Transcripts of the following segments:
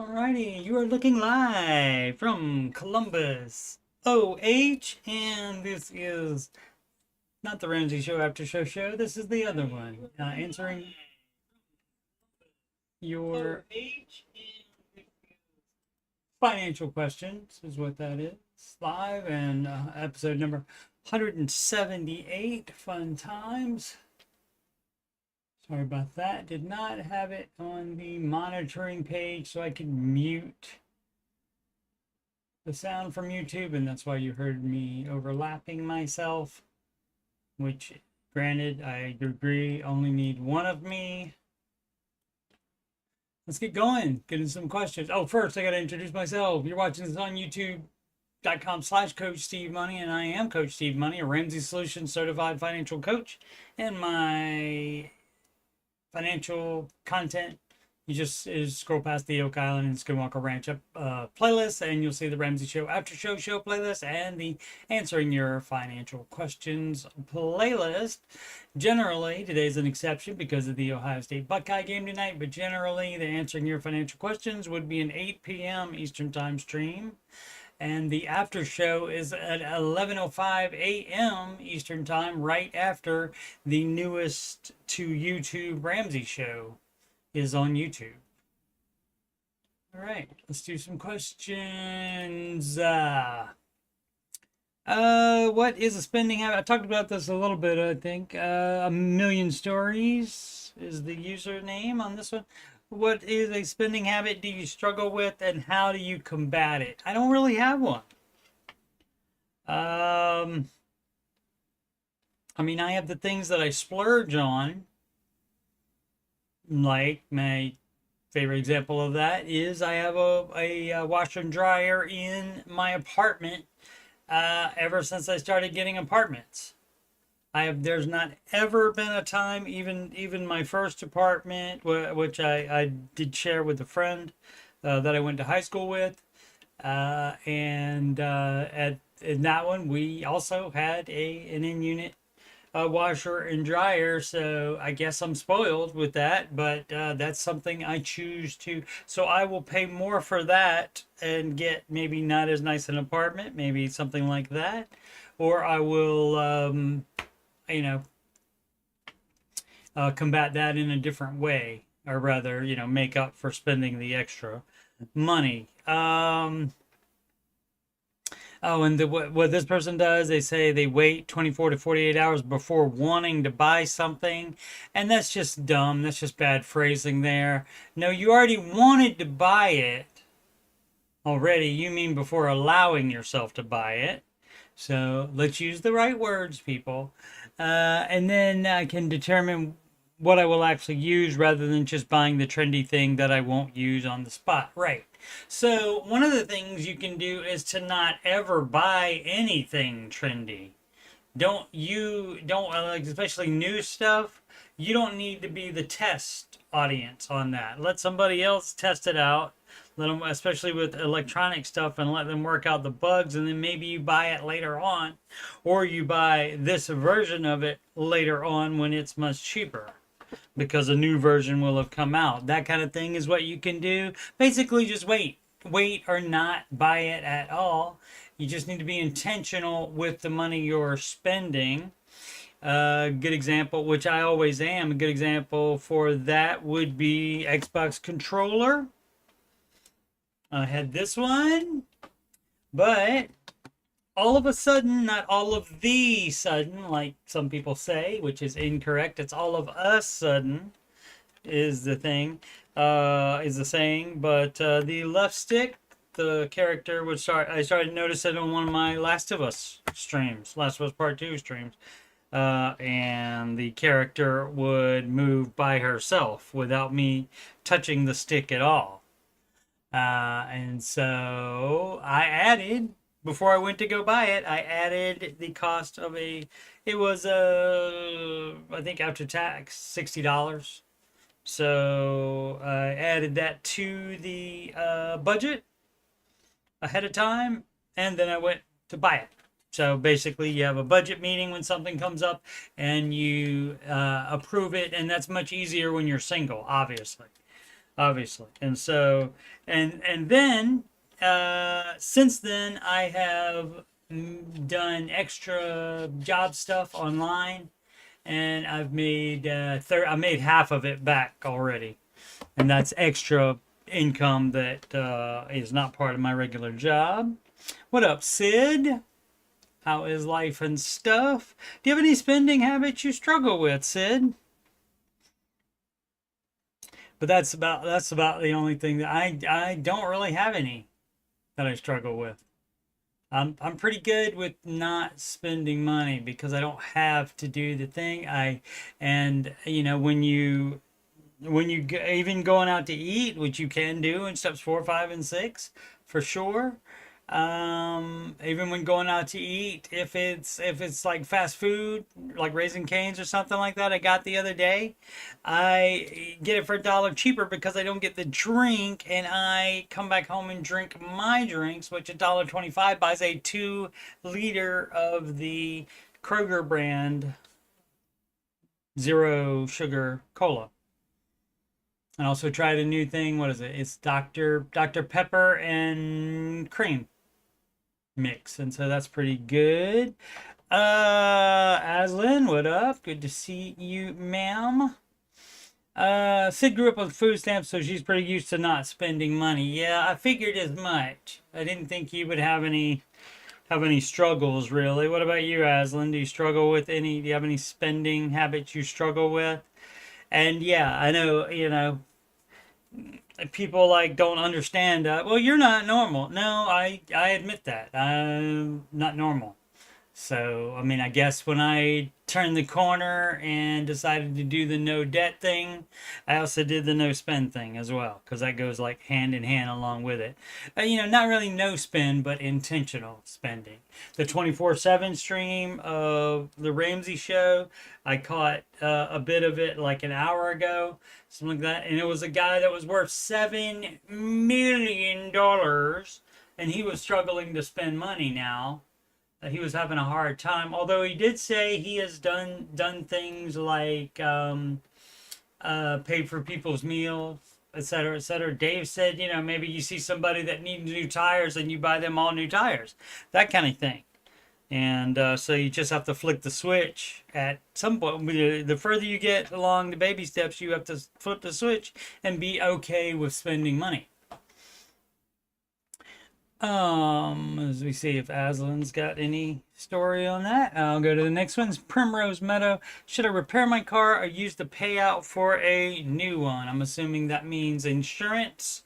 Alrighty, you are looking live from Columbus, OH, and this is not the Ramsey Show After Show. This is the other one, answering your financial questions is what that is. Live and episode number 178. Fun times. Sorry about that. Did not have it on the monitoring page so I could mute the sound from YouTube, and that's why you heard me overlapping myself, which, granted, I agree, only need one of me. Let's get going. Get into some questions. Oh, first, I got to introduce myself. You're watching this on youtube.com/coachstevemoney, and I am Coach Steve Money, a Ramsey Solutions certified financial coach, and my financial content, you just scroll past the Oak Island and Skinwalker Ranch playlist, and you'll see the Ramsey Show After Show playlist and the Answering Your Financial Questions playlist. Generally, today's an exception because of the Ohio State Buckeye game tonight, but generally, the Answering Your Financial Questions would be an 8 p.m. Eastern Time stream. And the after show is at 11:05 a.m. Eastern Time, right after the newest to YouTube Ramsey Show is on YouTube. All right, let's do some questions. What is a spending habit? I talked about this a little bit, I think. A Million Stories is the username on this one. What is a spending habit do you struggle with, and how do you combat it? I don't really have one. I mean, I have the things that I splurge on. Like, my favorite example of that is I have a washer and dryer in my apartment ever since I started getting apartments. There's not ever been a time, even my first apartment, which I did share with a friend that I went to high school with, in that one we also had an in-unit washer and dryer, so I guess I'm spoiled with that, but that's something I choose to. So I will pay more for that and get maybe not as nice an apartment, maybe something like that, or I will combat that in a different way, or rather, make up for spending the extra money. Oh, and what this person does, they say they wait 24 to 48 hours before wanting to buy something, and that's just dumb. That's just bad phrasing there. No, you already wanted to buy it already. You mean before allowing yourself to buy it. So let's use the right words, people. And then I can determine what I will actually use rather than just buying the trendy thing that I won't use on the spot. Right. So one of the things you can do is to not ever buy anything trendy. Don't like, especially new stuff. You don't need to be the test audience on that. Let somebody else test it out. Let them, especially with electronic stuff, and let them work out the bugs, and then maybe you buy it later on, or you buy this version of it later on when it's much cheaper because a new version will have come out. That kind of thing is what you can do. Basically, just wait or not buy it at all. You just need to be intentional with the money you're spending. Good example, which I always am, a good example for that would be Xbox controller. I had this one, but all of a sudden, not all of the sudden, like some people say, which is incorrect. It's all of a sudden is the thing, is the saying. But the left stick, the character would start. I started noticing on one of my Last of Us streams, Last of Us Part 2 streams. And the character would move by herself without me touching the stick at all. And so I added, before I went to go buy it, I added the cost of it was, I think after tax, $60. So I added that to the budget ahead of time, and then I went to buy it. So basically, you have a budget meeting when something comes up, and you approve it, and that's much easier when you're single, obviously. obviously. And so, and then since then, I have done extra job stuff online, and I've made I made half of it back already, and that's extra income that is not part of my regular job. What up, Sid? How is life and stuff? Do you have any spending habits you struggle with, Sid? But that's about the only thing that I don't really have any that I struggle with. I'm pretty good with not spending money because I don't have to do the thing. And you know, even going out to eat, which you can do in steps 4, 5, and 6, for sure. Even when going out to eat, if it's like fast food, like Raising Cane's or something like that, I got the other day, I get it for $1 cheaper because I don't get the drink, and I come back home and drink my drinks, which $1.25 buys a 2 liter of the Kroger brand zero sugar cola. I also tried a new thing. What is it? It's Dr. Pepper and cream mix, and so that's pretty good. Aslin, what up? Good to see you, ma'am. Sid grew up on food stamps, so she's pretty used to not spending money. Yeah, I figured as much. I didn't think you would have any struggles, really. What about you, Aslin? Do you struggle with any? Do you have any spending habits you struggle with? And yeah, I know, people like don't understand. Well, you're not normal. No, I admit that I'm not normal. So, I mean, I guess when I turned the corner and decided to do the no debt thing, I also did the no spend thing as well, because that goes like hand in hand along with it. Not really no spend, but intentional spending. The 24/7 stream of the Ramsey show, I caught a bit of it like an hour ago, something like that. And it was a guy that was worth $7 million, and he was struggling to spend money now. He was having a hard time. Although he did say he has done things like paid for people's meals, etc., etc. Dave said, maybe you see somebody that needs new tires and you buy them all new tires, that kind of thing. And so you just have to flick the switch at some point. The further you get along the baby steps, you have to flip the switch and be okay with spending money. As we see if Aslan's got any story on that. I'll go to the next one. Primrose Meadow. Should I repair my car or use the payout for a new one? I'm assuming that means insurance.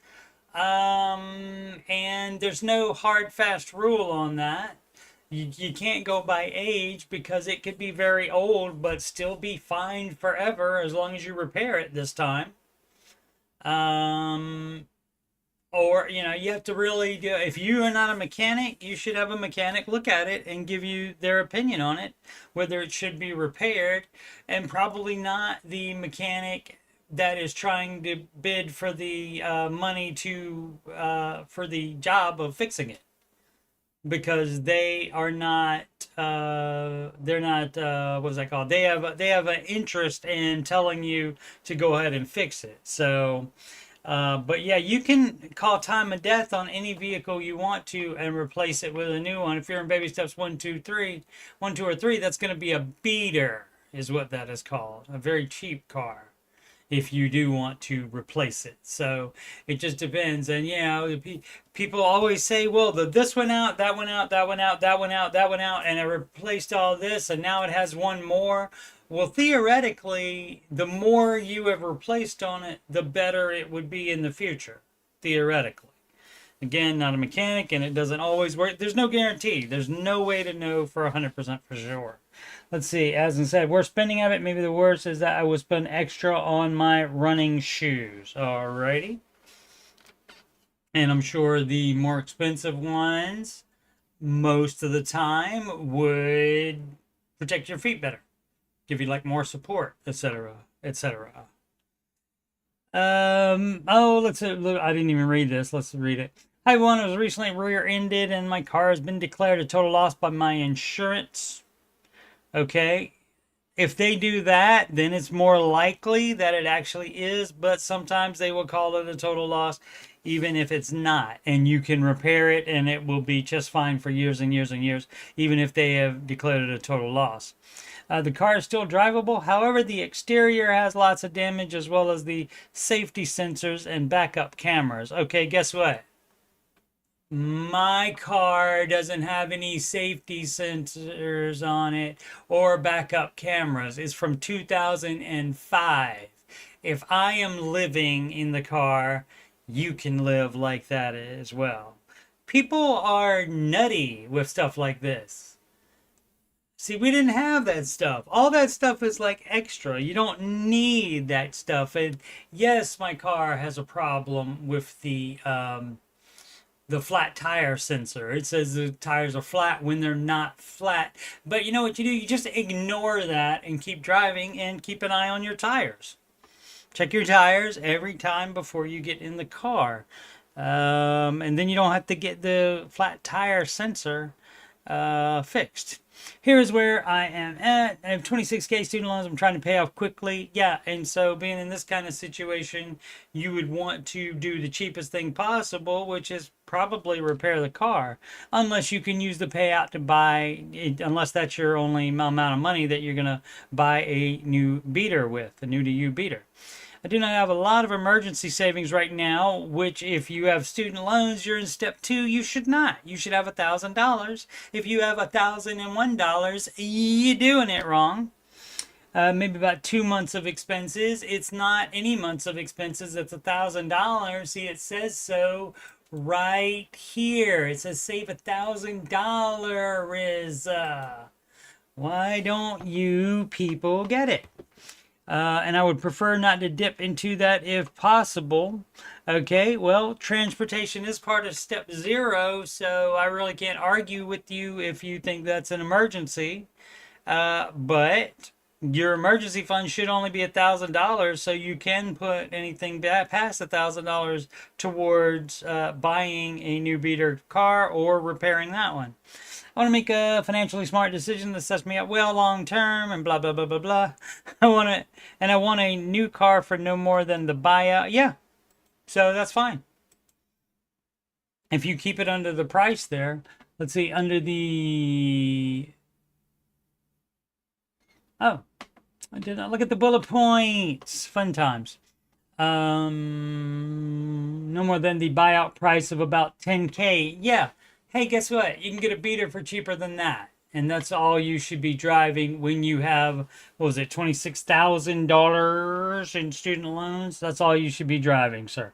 And there's no hard, fast rule on that. You can't go by age because it could be very old but still be fine forever as long as you repair it this time. Or, you have to really do, if you are not a mechanic, you should have a mechanic look at it and give you their opinion on it, whether it should be repaired, and probably not the mechanic that is trying to bid for the money for the job of fixing it. Because they are not, they're not, what's that called? They have an interest in telling you to go ahead and fix it. So, but yeah, you can call time of death on any vehicle you want to and replace it with a new one. If you're in baby steps 1, 2, 3, 1, 2, or 3, that's going to be a beater, is what that is called. A very cheap car, if you do want to replace it. So it just depends. And people always say, well, this went out, that went out, that went out, that went out, that went out, and it replaced all this, and now it has one more. Well, theoretically, the more you have replaced on it, the better it would be in the future, theoretically. Again, not a mechanic, and it doesn't always work. There's no guarantee. There's no way to know for 100% for sure. Let's see. As I said, worst spending habit. Maybe the worst is that I would spend extra on my running shoes. Alrighty. And I'm sure the more expensive ones, most of the time, would protect your feet better. Give you like more support, etc., etc. Let's I didn't even read this. Let's read it. Hi, everyone. I was recently rear-ended and my car has been declared a total loss by my insurance. Okay. If they do that, then it's more likely that it actually is, but sometimes they will call it a total loss, even if it's not. And you can repair it and it will be just fine for years and years and years, even if they have declared it a total loss. The car is still drivable. However, the exterior has lots of damage as well as the safety sensors and backup cameras. Okay, guess what? My car doesn't have any safety sensors on it or backup cameras. It's from 2005. If I am living in the car, you can live like that as well. People are nutty with stuff like this. See, we didn't have that stuff. All that stuff is like extra. You don't need that stuff. And yes, my car has a problem with the flat tire sensor. It says the tires are flat when they're not flat. But you know what you do? You just ignore that and keep driving and keep an eye on your tires. Check your tires every time before you get in the car. And then you don't have to get the flat tire sensor fixed. Here's where I am at. I have 26K student loans I'm trying to pay off quickly. Yeah, and so being in this kind of situation, you would want to do the cheapest thing possible, which is probably repair the car, unless you can use the payout to buy it, unless that's your only amount of money that you're going to buy a new beater with, a new to you beater. I do not have a lot of emergency savings right now, which if you have student loans, you're in step 2. You should not. You should have $1,000. If you have $1,001, you're doing it wrong. Maybe about 2 months of expenses. It's not any months of expenses. It's $1,000. See, it says so right here. It says save $1,000. Why don't you people get it? And I would prefer not to dip into that if possible. Okay, well, transportation is part of step 0, so I really can't argue with you if you think that's an emergency. But your emergency fund should only be $1,000, so you can put anything past $1,000 towards buying a new beater car or repairing that one. I want to make a financially smart decision that sets me up well long term and blah blah blah blah blah. I want a new car for no more than the buyout. Yeah, so that's fine. If you keep it under the price there, let's see, under the I did not look at the bullet points. Fun times. No more than the buyout price of about 10K. Yeah. Hey, guess what? You can get a beater for cheaper than that. And that's all you should be driving when you have, what was it, $26,000 in student loans? That's all you should be driving, sir.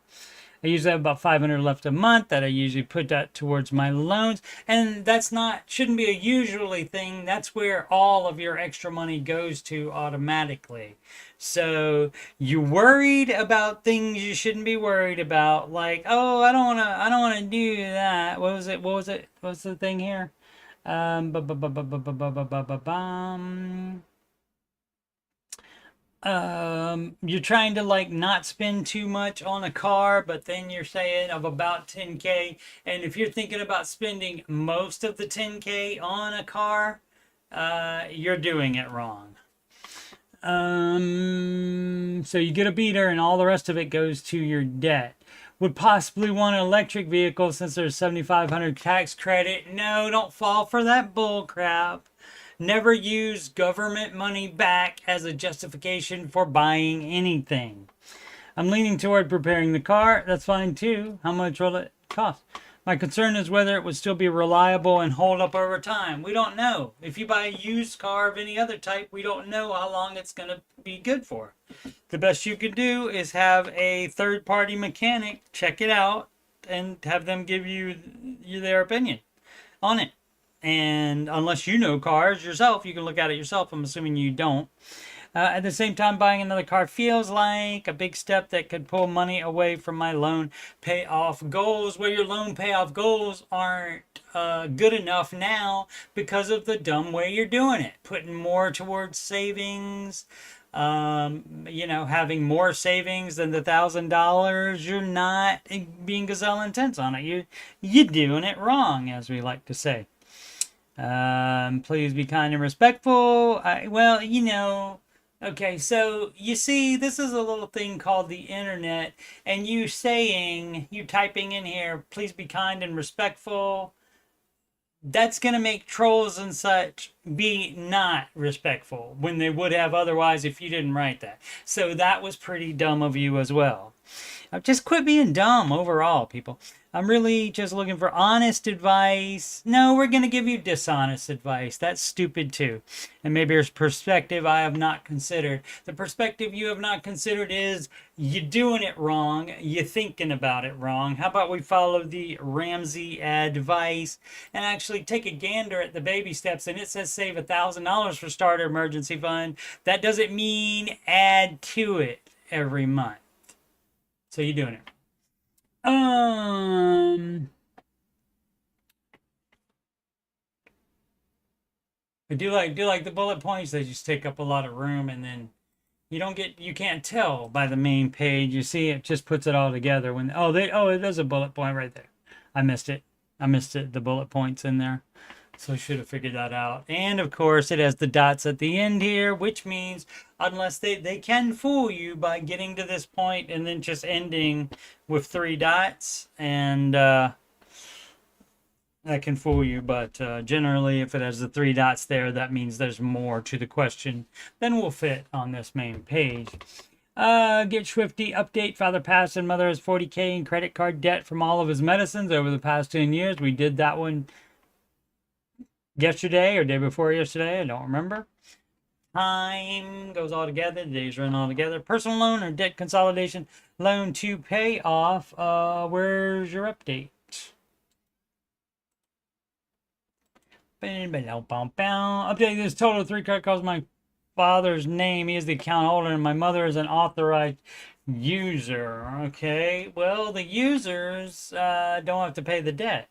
I usually have about $500 left a month that I usually put that towards my loans. And that's shouldn't be a usually thing. That's where all of your extra money goes to automatically. So you're worried about things you shouldn't be worried about. Like, oh, I don't want to do that. What was it? What's the thing here? You're trying to like not spend too much on a car, but then you're saying of about 10K. And if you're thinking about spending most of the 10K on a car, you're doing it wrong. So you get a beater and all the rest of it goes to your debt. Would possibly want an electric vehicle since there's $7,500 tax credit. No, don't fall for that bull crap. Never use government money back as a justification for buying anything. I'm leaning toward preparing the car. That's fine too. How much will it cost? My concern is whether it would still be reliable and hold up over time. We don't know. If you buy a used car of any other type, we don't know how long it's going to be good for. The best you can do is have a third-party mechanic check it out and have them give you their opinion on it. And unless you know cars yourself, you can look at it yourself. I'm assuming you don't. At the same time, buying another car feels like a big step that could pull money away from my loan payoff goals, where your loan payoff goals aren't good enough now because of the dumb way you're doing it. Putting more towards savings, having more savings than the $1,000, you're not being gazelle intense on it. You're doing it wrong, as we like to say. Please be kind and respectful. Well, okay, so you see, this is a little thing called the internet, and you typing in here, please be kind and respectful, that's going to make trolls and such be not respectful when they would have otherwise if you didn't write that. So that was pretty dumb of you as well. Just quit being dumb overall, people. I'm really just looking for honest advice. No, we're going to give you dishonest advice. That's stupid too. And maybe there's perspective I have not considered. The perspective you have not considered is you doing it wrong. You thinking about it wrong. How about we follow the Ramsey advice and actually take a gander at the baby steps? And it says save $1,000 for starter emergency fund. That doesn't mean add to it every month. So you're doing it. I do like the bullet points. They just take up a lot of room, and then you can't tell by the main page. You see, it just puts it all together. There's a bullet point right there. I missed it. The bullet points in there. So I should have figured that out. And of course, it has the dots at the end here, which means unless they can fool you by getting to this point and then just ending with 3 dots, and that can fool you. But generally, if it has the 3 dots there, that means there's more to the question than will fit on this main page. Get Swifty update. Father passed and mother has $40K in credit card debt from all of his medicines over the past 10 years. We did that one yesterday or day before yesterday. I don't remember. Time goes all together. The days run all together. Personal loan or debt consolidation loan to pay off. Where's your update? Update this total of 3 credit cards. My father's name. He is the account holder, and my mother is an authorized user. Okay. Well, the users don't have to pay the debt.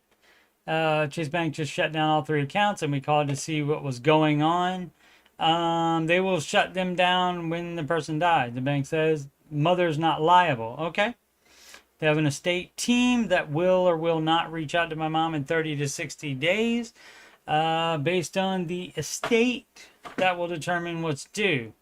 Chase Bank just shut down all 3 accounts, and we called to see what was going on. They will shut them down when the person dies. The bank says mother's not liable. Okay. They have an estate team that will or will not reach out to my mom in 30 to 60 days. Based on the estate, that will determine what's due.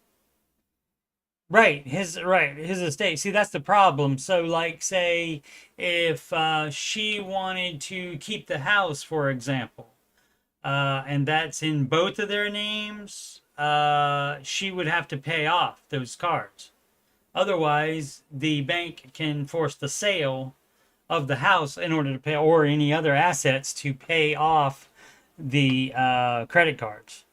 Right, his estate. See, that's the problem. So, like, say if she wanted to keep the house, for example, and that's in both of their names, she would have to pay off those cards. Otherwise, the bank can force the sale of the house in order to pay, or any other assets to pay off the credit cards.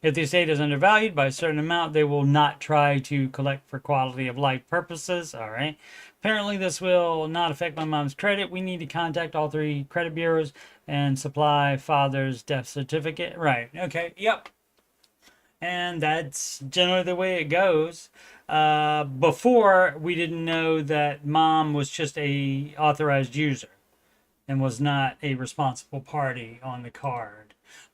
If the estate is undervalued by a certain amount, they will not try to collect for quality of life purposes. All right. Apparently, this will not affect my mom's credit. We need to contact all 3 credit bureaus and supply father's death certificate. Right. Okay. Yep. And that's generally the way it goes. Before, we didn't know that mom was just a authorized user and was not a responsible party on the card.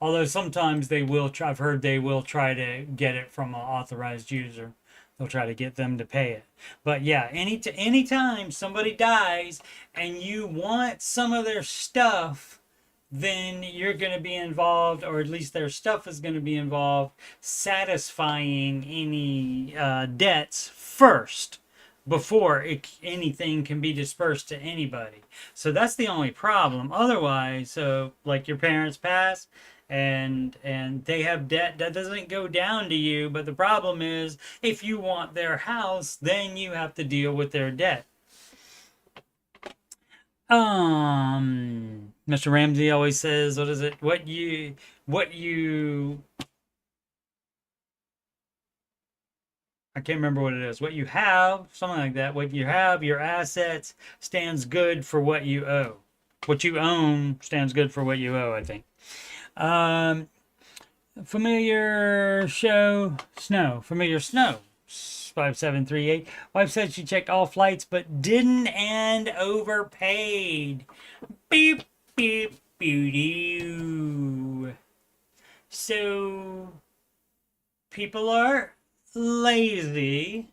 Although sometimes they will try, I've heard they will try to get it from an authorized user. They'll try to get them to pay it. But yeah, anytime somebody dies and you want some of their stuff, then you're going to be involved, or at least their stuff is going to be involved, satisfying any debts first before anything can be dispersed to anybody. So that's the only problem. Otherwise, so like your parents pass and they have debt, that doesn't go down to you. But the problem is, if you want their house, then you have to deal with their debt. Mr. Ramsey always says, what is it? What you I can't remember what it is. What you have, something like that. What you have, your assets, stands good for what you owe. What you own stands good for what you owe, I think. Familiar show, Snow. Familiar Snow. 5738. Wife said she checked all flights but didn't and overpaid. Beep, beep, beep. So, people are lazy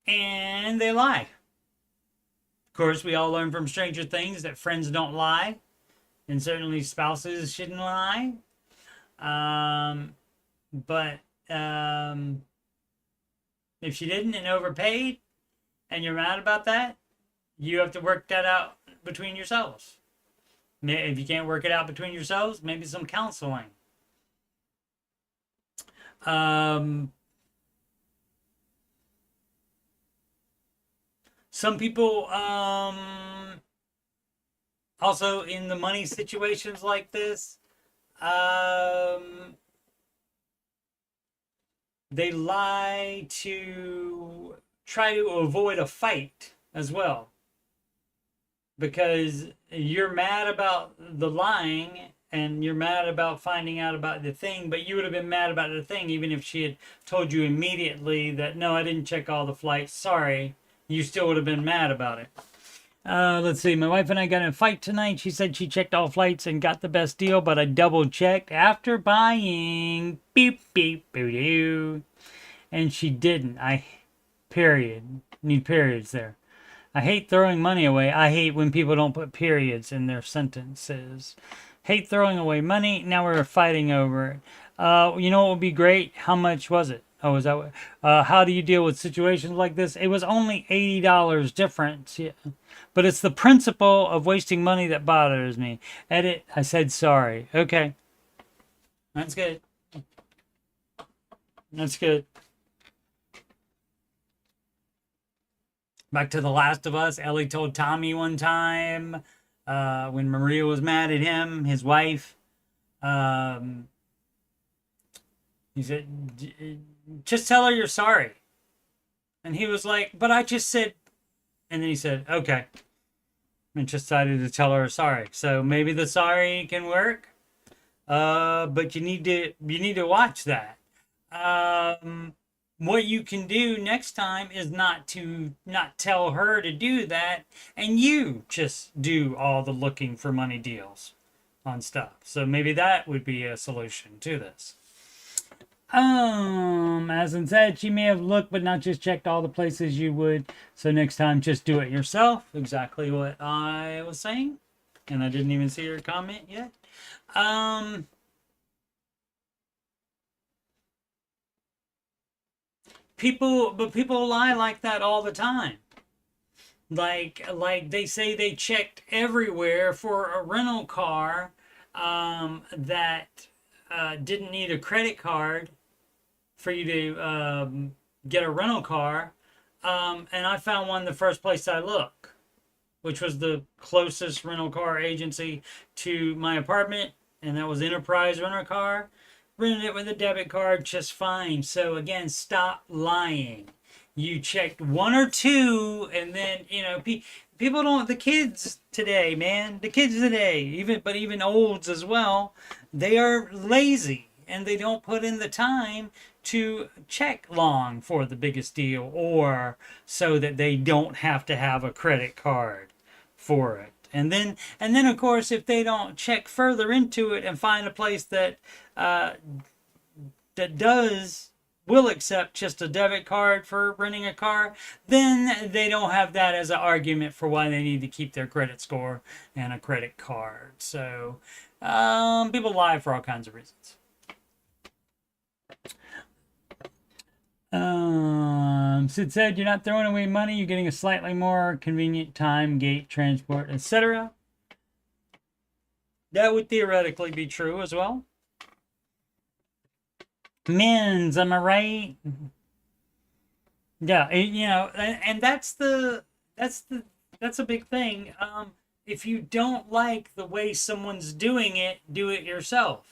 and they lie. Of course, we all learn from Stranger Things that friends don't lie. and certainly spouses shouldn't lie. But if she didn't and overpaid, and you're mad about that, you have to work that out between yourselves. If you can't work it out between yourselves, maybe some counseling. Some people also in the money situations like this, they lie to try to avoid a fight as well, because you're mad about the lying and you're mad about finding out about the thing, but you would have been mad about the thing even if she had told you immediately that, no, I didn't check all the flights, sorry. You still would have been mad about it. Let's see. My wife and I got in a fight tonight. She said she checked all flights and got the best deal, but I double checked after buying. Beep, beep, boo doo. And she didn't. Period. Need periods there. I hate throwing money away. I hate when people don't put periods in their sentences. Hate throwing away money. Now we're fighting over it. You know what would be great? How much was it? Oh, is that what? How do you deal with situations like this? It was only $80 difference. Yeah. But it's the principle of wasting money that bothers me. Edit, I said sorry. Okay. That's good. That's good. Back to The Last of Us. Ellie told Tommy one time, when Maria was mad at him, his wife, he said, just tell her you're sorry. And he was like, but I just said, and then he said, okay. And just decided to tell her sorry. So maybe the sorry can work. But you need to watch that. What you can do next time is not tell her to do that, and you just do all the looking for money deals on stuff. So maybe that would be a solution to this. As I said, she may have looked but not just checked all the places you would. So next time, just do it yourself. Exactly what I was saying. And I didn't even see your comment yet. People lie like that all the time. Like they say they checked everywhere for a rental car that didn't need a credit card for you to get a rental car. And I found one the first place I looked, which was the closest rental car agency to my apartment, and that was Enterprise Rental Car. Rented it with a debit card just fine. So again, stop lying. You checked one or two, and then, people don't, the kids today, man, even olds as well, they are lazy and they don't put in the time to check long for the biggest deal, or so that they don't have to have a credit card for it. And then of course, if they don't check further into it and find a place that will accept just a debit card for renting a car, then they don't have that as an argument for why they need to keep their credit score and a credit card. So people lie for all kinds of reasons. Sid said, you're not throwing away money, you're getting a slightly more convenient time, gate, transport, etc. That would theoretically be true as well. Men's, am I right? Yeah, and that's a big thing. If you don't like the way someone's doing it, do it yourself.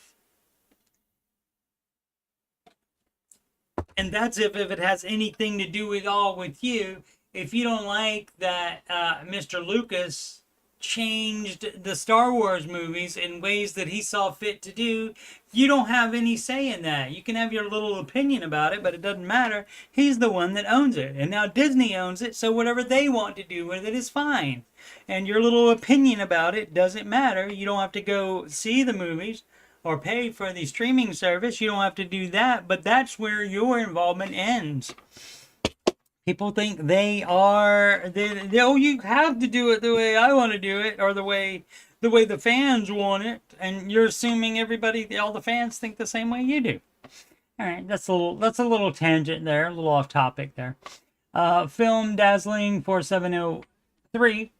And that's if it has anything to do at all with you. If you don't like that Mr. Lucas changed the Star Wars movies in ways that he saw fit to do, you don't have any say in that. You can have your little opinion about it, but it doesn't matter. He's the one that owns it. And now Disney owns it, so whatever they want to do with it is fine. And your little opinion about it doesn't matter. You don't have to go see the movies or pay for the streaming service. You don't have to do that, but that's where your involvement ends. People think you have to do it the way I want to do it, or the way the way the fans want it, and you're assuming all the fans think the same way you do. All right, that's a little tangent there, a little off topic there. Film Dazzling 4703.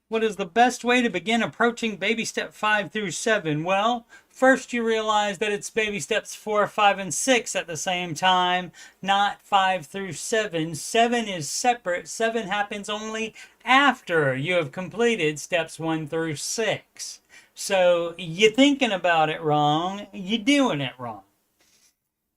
What is the best way to begin approaching baby step 5 through 7? Well, first you realize that it's baby steps 4, 5, and 6 at the same time, not 5 through 7. 7 is separate. 7 happens only after you have completed steps 1 through 6. So you're thinking about it wrong. You're doing it wrong.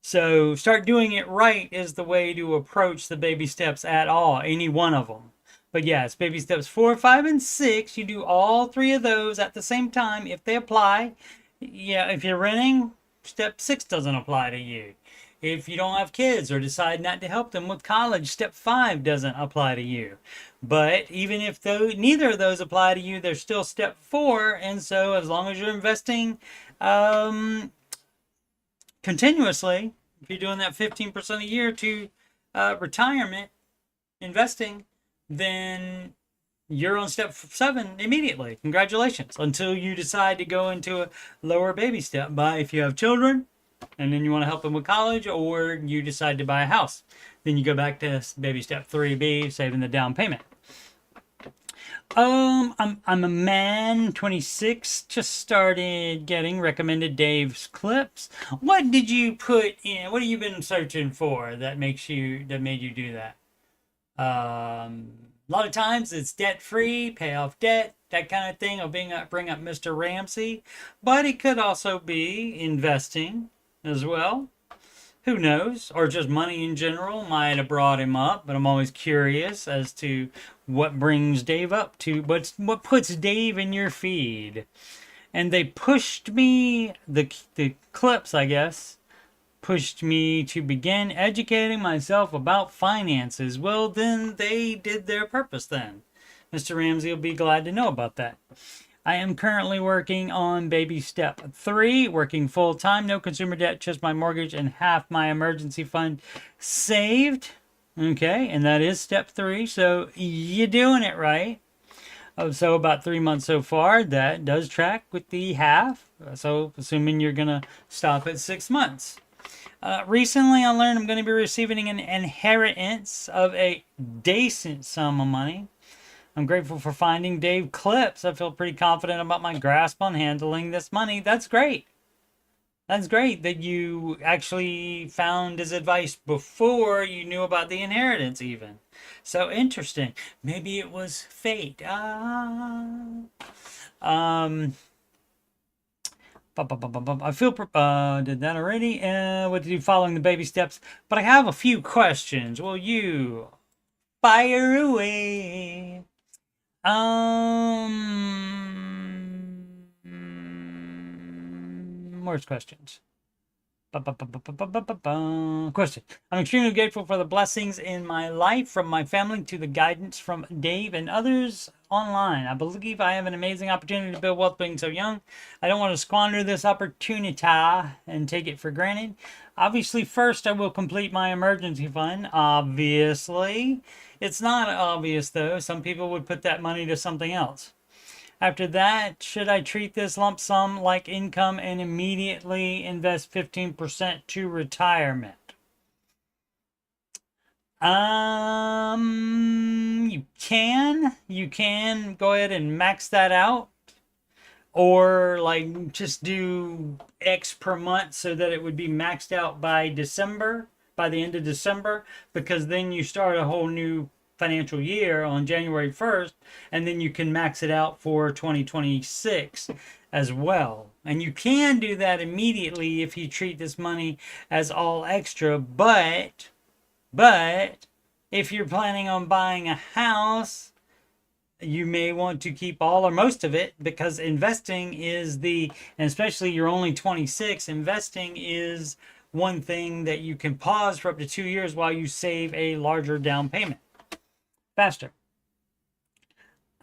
So start doing it right is the way to approach the baby steps at all, any one of them. But yes, baby steps 4, 5, and 6, you do all 3 of those at the same time if they apply. Yeah, if you're renting, step 6 doesn't apply to you. If you don't have kids or decide not to help them with college, step 5 doesn't apply to you. But even if neither of those apply to you, there's still step 4. And so as long as you're investing continuously, if you're doing that 15% a year to retirement investing, then you're on step 7 immediately. Congratulations. Until you decide to go into a lower baby step. But if you have children and then you want to help them with college, or you decide to buy a house, then you go back to baby step 3B, saving the down payment. I'm a man, 26, just started getting recommended Dave's clips. What did you put in? What have you been searching for that made you do that? A lot of times it's debt-free, pay off debt, that kind of thing. I'll bring up Mr. Ramsey, but it could also be investing as well. Who knows? Or just money in general might have brought him up, but I'm always curious as to what brings Dave up to, what puts Dave in your feed. And they pushed me, the clips, I guess, pushed me to begin educating myself about finances. Well, then they did their purpose then. Mr. Ramsey will be glad to know about that. I am currently working on baby step 3, working full-time, no consumer debt, just my mortgage and half my emergency fund saved. Okay, and that is step 3, so you're doing it right. So about 3 months so far, that does track with the half. So assuming you're going to stop at 6 months. Recently, I learned I'm going to be receiving an inheritance of a decent sum of money. I'm grateful for finding Dave clips. I feel pretty confident about my grasp on handling this money. That's great. That's great that you actually found his advice before you knew about the inheritance even. So interesting. Maybe it was fate. I feel did that already. What to do following the baby steps? But I have a few questions. Will you fire away? Where's questions? Question. I'm extremely grateful for the blessings in my life from my family to the guidance from Dave and others online. I believe I have an amazing opportunity to build wealth being so young. I don't want to squander this opportunity and take it for granted. Obviously, first I will complete my emergency fund. Obviously. It's not obvious though. Some people would put that money to something else. After that, should I treat this lump sum like income and immediately invest 15% to retirement? You can go ahead and max that out, or like just do X per month so that it would be maxed out by December, by the end of December, because then you start a whole new financial year on January 1st, and then you can max it out for 2026 as well. And you can do that immediately if you treat this money as all extra, but if you're planning on buying a house, you may want to keep all or most of it, because investing is and especially you're only 26, investing is one thing that you can pause for up to 2 years while you save a larger down payment faster.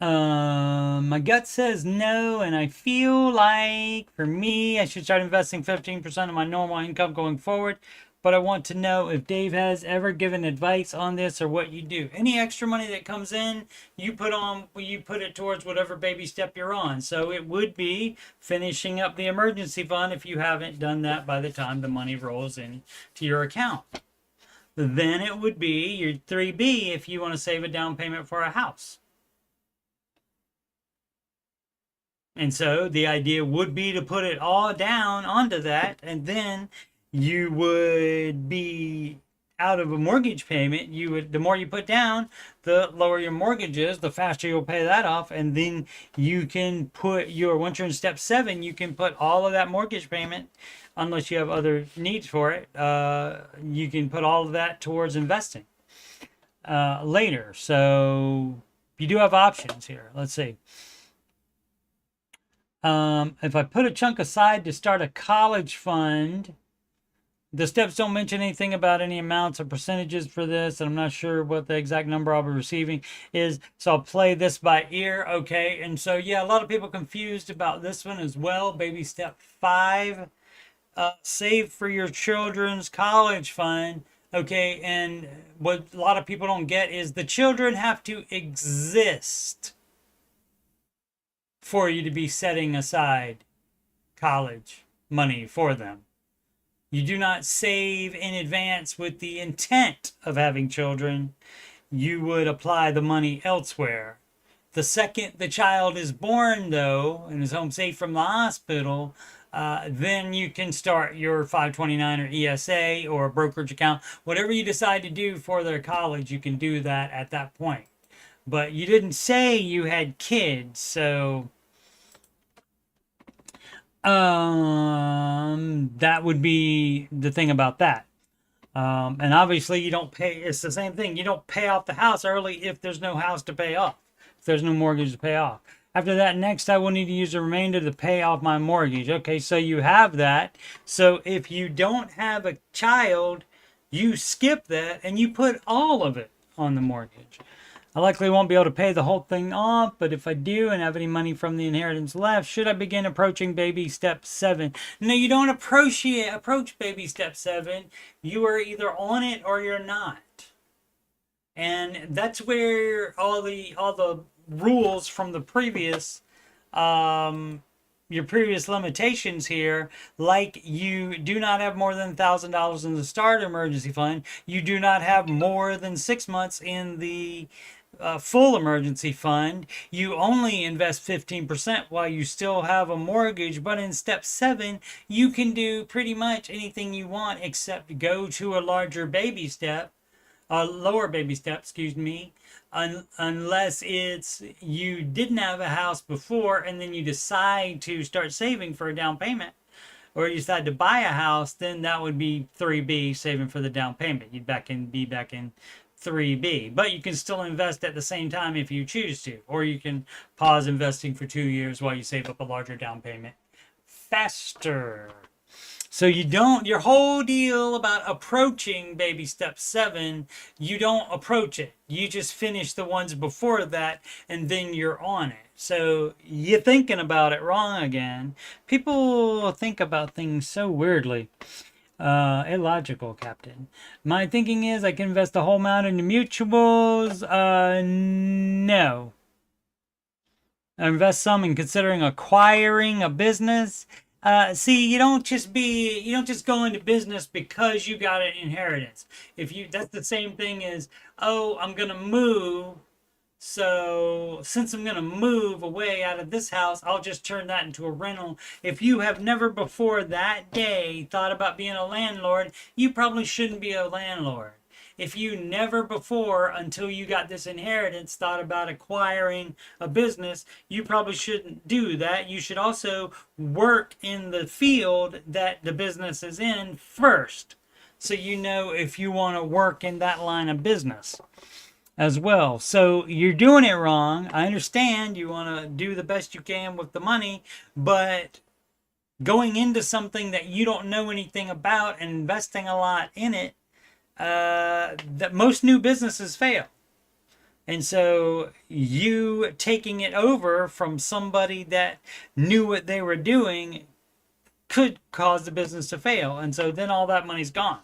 My gut says no, and I feel like for me I should start investing 15% of my normal income going forward. but I want to know if Dave has ever given advice on this or what you do. Any extra money that comes in, you put it towards whatever baby step you're on. So it would be finishing up the emergency fund if you haven't done that by the time the money rolls into your account. Then it would be your 3B if you want to save a down payment for a house. And so the idea would be to put it all down onto that, and then you would be out of a mortgage payment. The more you put down, the lower your mortgage is, the faster you'll pay that off, and then you can once you're in step 7, you can put all of that mortgage payment, unless you have other needs for it, you can put all of that towards investing later. So you do have options here. Let's see. If I put a chunk aside to start a college fund, the steps don't mention anything about any amounts or percentages for this, and I'm not sure what the exact number I'll be receiving is, so I'll play this by ear. Okay, and so yeah, a lot of people confused about this one as well. Baby step 5, save for your children's college fund. Okay, and what a lot of people don't get is the children have to exist for you to be setting aside college money for them. You do not save in advance with the intent of having children. You would apply the money elsewhere. The second the child is born, though, and is home safe from the hospital, then you can start your 529 or ESA or a brokerage account. Whatever you decide to do for their college, you can do that at that point. But you didn't say you had kids, so that would be the thing about that. And obviously you don't pay, it's the same thing. You don't pay off the house early if there's no house to pay off, if there's no mortgage to pay off. After that, next I will need to use the remainder to pay off my mortgage. Okay, so you have that. So if you don't have a child, you skip that and you put all of it on the mortgage. I likely won't be able to pay the whole thing off, but if I do and have any money from the inheritance left, should I begin approaching baby step 7? No, you don't approach baby step 7. You are either on it or you're not. And that's where all the rules from the previous your previous limitations here, like you do not have more than $1,000 in the start emergency fund, you do not have more than 6 months in the full emergency fund, you only invest 15% while you still have a mortgage. But in step 7, you can do pretty much anything you want except go to a lower baby step, excuse me, unless it's you didn't have a house before and then you decide to start saving for a down payment, or you decide to buy a house, then that would be 3B, saving for the down payment. You'd be back in 3B, but you can still invest at the same time if you choose to, or you can pause investing for 2 years while you save up a larger down payment faster. So your whole deal about approaching baby step 7, you don't approach it. You just finish the ones before that and then you're on it. So you're thinking about it wrong again. People think about things so weirdly. Illogical, Captain. My thinking is I can invest the whole amount into mutuals. No. I invest some in considering acquiring a business. See, you don't just go into business because you got an inheritance. That's the same thing as, oh, I'm gonna move. So since I'm going to move away out of this house, I'll just turn that into a rental. If you have never before that day thought about being a landlord, you probably shouldn't be a landlord. If you never before, until you got this inheritance, thought about acquiring a business, you probably shouldn't do that. You should also work in the field that the business is in first, so you know if you want to work in that line of business as well. So you're doing it wrong. I understand you want to do the best you can with the money, but going into something that you don't know anything about and investing a lot in it, that most new businesses fail. And so you taking it over from somebody that knew what they were doing could cause the business to fail. And so then all that money's gone.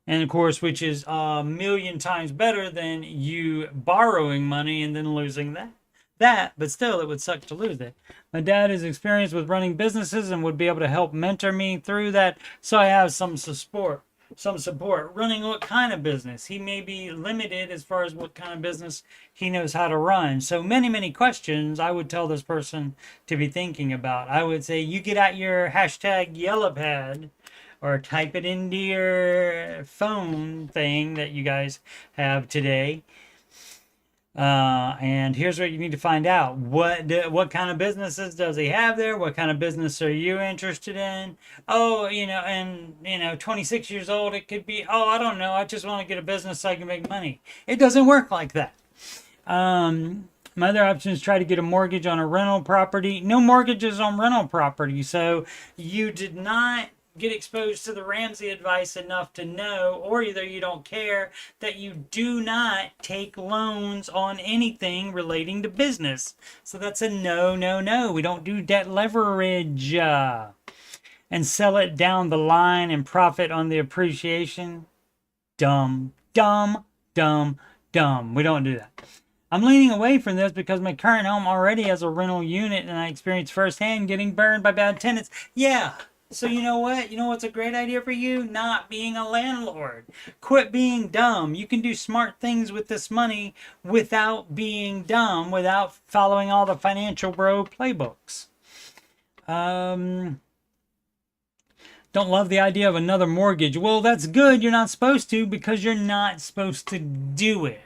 And of course, which is a million times better than you borrowing money and then losing that, but still, it would suck to lose it. My dad is experienced with running businesses and would be able to help mentor me through that, so I have some support. Running what kind of business? He may be limited as far as what kind of business he knows how to run. So many questions I would tell this person to be thinking about. I would say you get out your hashtag yellow pad or type it into your phone thing that you guys have today. And here's what you need to find out. What kind of businesses does he have there? What kind of business are you interested in? Oh, and 26 years old, it could be, oh, I don't know, I just want to get a business so I can make money. It doesn't work like that. My other option is try to get a mortgage on a rental property. No mortgages on rental property. So you did not get exposed to the Ramsey advice enough to know, or either you don't care, that you do not take loans on anything relating to business. So that's a no. We don't do debt leverage. And sell it down the line and profit on the appreciation. Dumb. We don't do that. I'm leaning away from this because my current home already has a rental unit and I experienced firsthand getting burned by bad tenants. Yeah. So you know what? You know what's a great idea for you? Not being a landlord. Quit being dumb. You can do smart things with this money without being dumb, without following all the financial bro playbooks. Don't love the idea of another mortgage. Well, that's good. You're not supposed to, because you're not supposed to do it.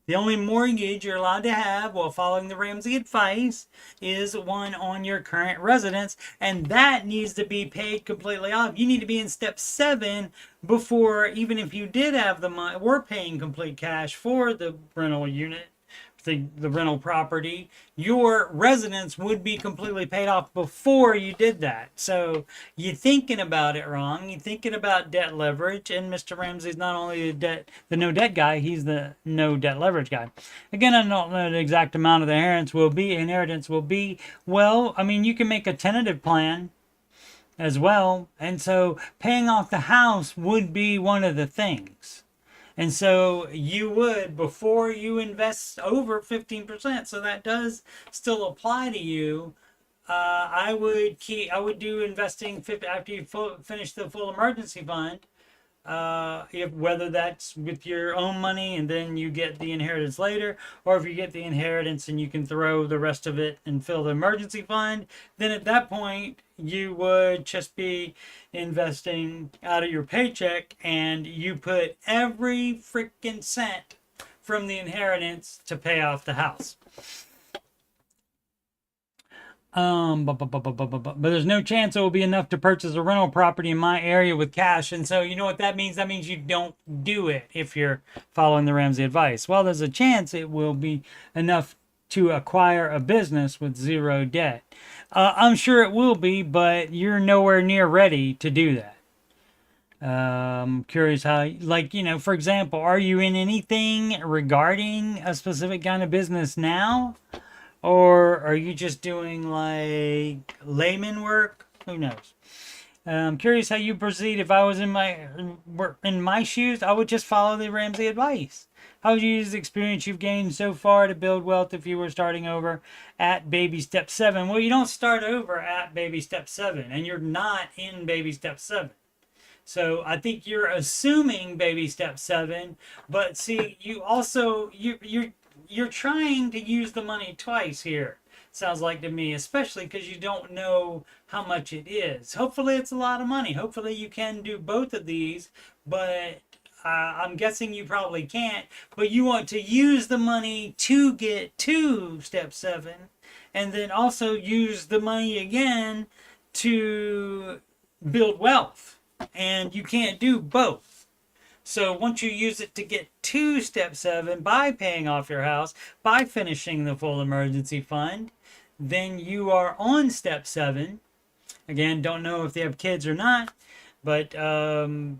The only mortgage you're allowed to have while following the Ramsey advice is one on your current residence, and that needs to be paid completely off. You need to be in step 7 before, even if you did have the money, we're paying complete cash for the rental unit, the rental property, your residence would be completely paid off before you did that. So you're thinking about it wrong. You're thinking about debt leverage, and Mr. Ramsey's not only the no debt guy, he's the no debt leverage guy. Again, I don't know the exact amount of the inheritance will be. Well, I mean, you can make a tentative plan as well, and so paying off the house would be one of the things. And so you would, before you invest over 15%, so that does still apply to you. I would do investing after you finish the full emergency fund. Whether that's with your own money and then you get the inheritance later, or if you get the inheritance and you can throw the rest of it and fill the emergency fund, then at that point you would just be investing out of your paycheck, and you put every freaking cent from the inheritance to pay off the house. But there's no chance it will be enough to purchase a rental property in my area with cash. And so you know what that means? That means you don't do it if you're following the Ramsey advice. Well, there's a chance it will be enough to acquire a business with zero debt. I'm sure it will be, but you're nowhere near ready to do that. Curious how, for example, are you in anything regarding a specific kind of business now? Or are you just doing like layman work? Who knows? I'm curious how you proceed. If I was in my shoes, I would just follow the Ramsey advice. How would you use the experience you've gained so far to build wealth if you were starting over at baby step 7? Well, you don't start over at baby step 7, and you're not in baby step 7. So I think you're assuming baby step 7, but see, you also, you're trying to use the money twice here, sounds like to me, especially because you don't know how much it is. Hopefully it's a lot of money. Hopefully you can do both of these, but I'm guessing you probably can't. But you want to use the money to get to step 7, and then also use the money again to build wealth. And you can't do both. So once you use it to get to step 7 by paying off your house, by finishing the full emergency fund, then you are on step 7. Again, don't know if they have kids or not, but you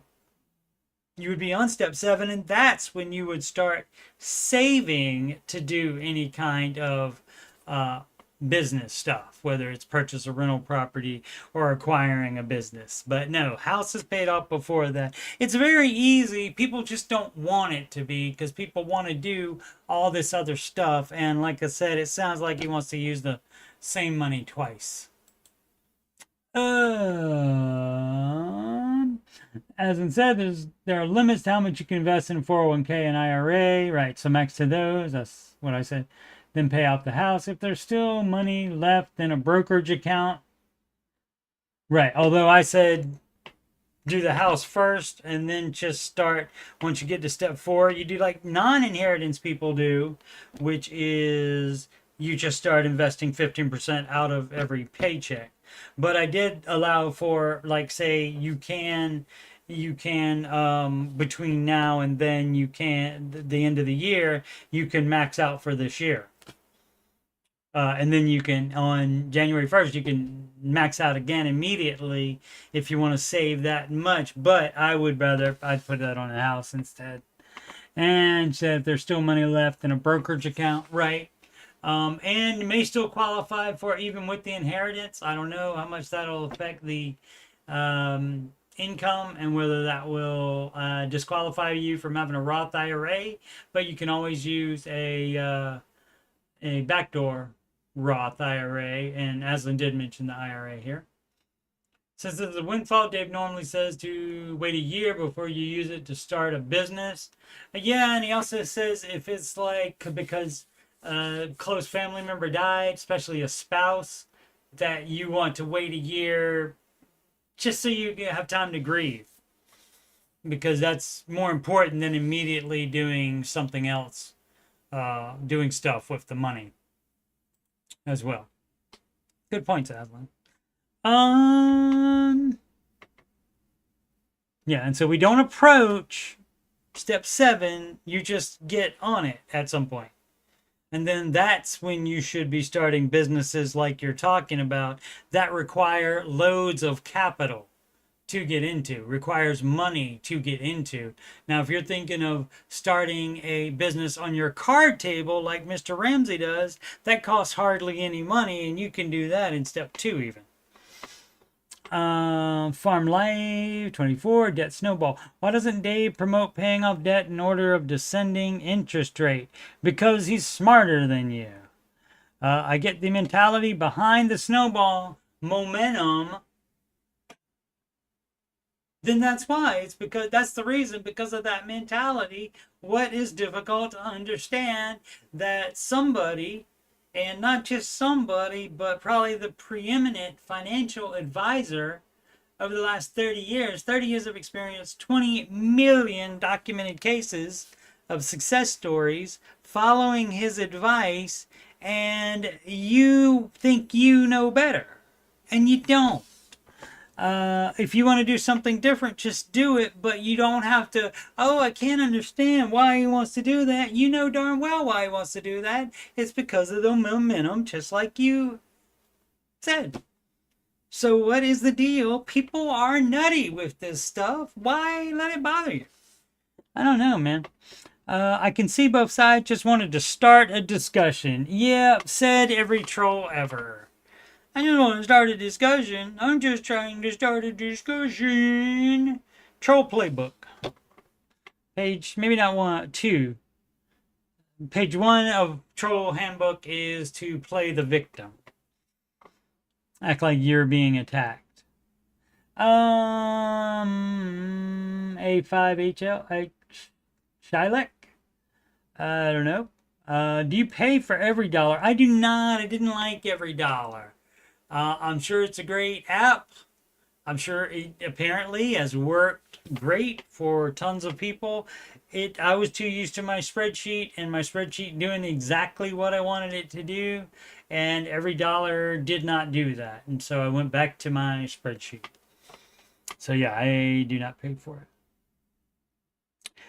would be on step 7, and that's when you would start saving to do any kind of business stuff, whether it's purchase a rental property or acquiring a business. But no, house is paid off before that. It's very easy. People just don't want it to be, because people want to do all this other stuff. And like I said, it sounds like he wants to use the same money twice. As I said, there are limits to how much you can invest in a 401k and IRA. Right, so max to those. That's what I said. Then pay off the house. If there's still money left in a brokerage account. Right, although I said do the house first and then just start, once you get to step 4, you do like non-inheritance people do, which is you just start investing 15% out of every paycheck. But I did allow for, like, say you can between now and then, you can, the end of the year, you can max out for this year. And then you can, on January 1st, you can max out again immediately if you want to save that much. But I'd put that on a house instead. And so if there's still money left in a brokerage account, right? And you may still qualify for, even with the inheritance. I don't know how much that'll affect the income and whether that will disqualify you from having a Roth IRA. But you can always use a backdoor Roth IRA, and Aslan did mention the IRA here. Since there's a windfall, Dave normally says to wait a year before you use it to start a business. Yeah, and he also says if it's like because a close family member died, especially a spouse, that you want to wait a year just so you have time to grieve, because that's more important than immediately doing something else, doing stuff with the money as well. Good points, Aslan. Yeah, and so we don't approach step 7, you just get on it at some point. And then that's when you should be starting businesses like you're talking about that require loads of capital to get into, requires money to get into. Now, if you're thinking of starting a business on your card table like Mr. Ramsey does, that costs hardly any money, and you can do that in step 2 even. Farm Life 24, debt snowball. Why doesn't Dave promote paying off debt in order of descending interest rate? Because he's smarter than you. I get the mentality behind the snowball momentum. Then that's why. It's because that's the reason, because of that mentality. What is difficult to understand, that somebody, and not just somebody, but probably the preeminent financial advisor over the last 30 years of experience, 20 million documented cases of success stories, following his advice, and you think you know better, and you don't. If you want to do something different, just do it, but you don't have to, I can't understand why he wants to do that. You know darn well why he wants to do that. It's because of the momentum, just like you said. So what is the deal? People are nutty with this stuff. Why let it bother you? I don't know, man. I can see both sides. Just wanted to start a discussion. Yeah, said every troll ever. I just want to start a discussion. I'm just trying to start a discussion. Troll playbook. Page, maybe not 1, 2. Page 1 of Troll Handbook is to play the victim. Act like you're being attacked. A5HL, Shylek? I don't know. Do you pay for every dollar? I do not. I didn't like every dollar. I'm sure it's a great app. I'm sure it apparently has worked great for tons of people. I was too used to my spreadsheet, and my spreadsheet doing exactly what I wanted it to do, and every dollar did not do that. And so I went back to my spreadsheet. So yeah, I do not pay for it.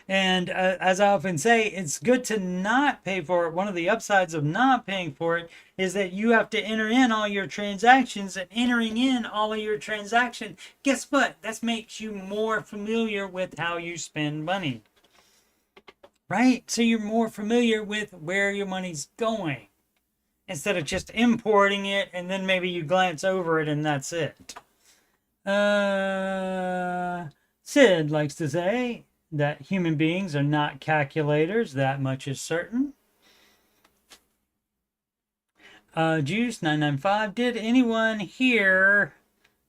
And as I often say, it's good to not pay for it. One of the upsides of not paying for it is that you have to enter in all your transactions, and entering in all of your transactions, guess what? That makes you more familiar with how you spend money, right? So you're more familiar with where your money's going. instead of just importing it and then maybe you glance over it and that's it. Sid likes to say that human beings are not calculators. That much is certain. Juice995, did anyone here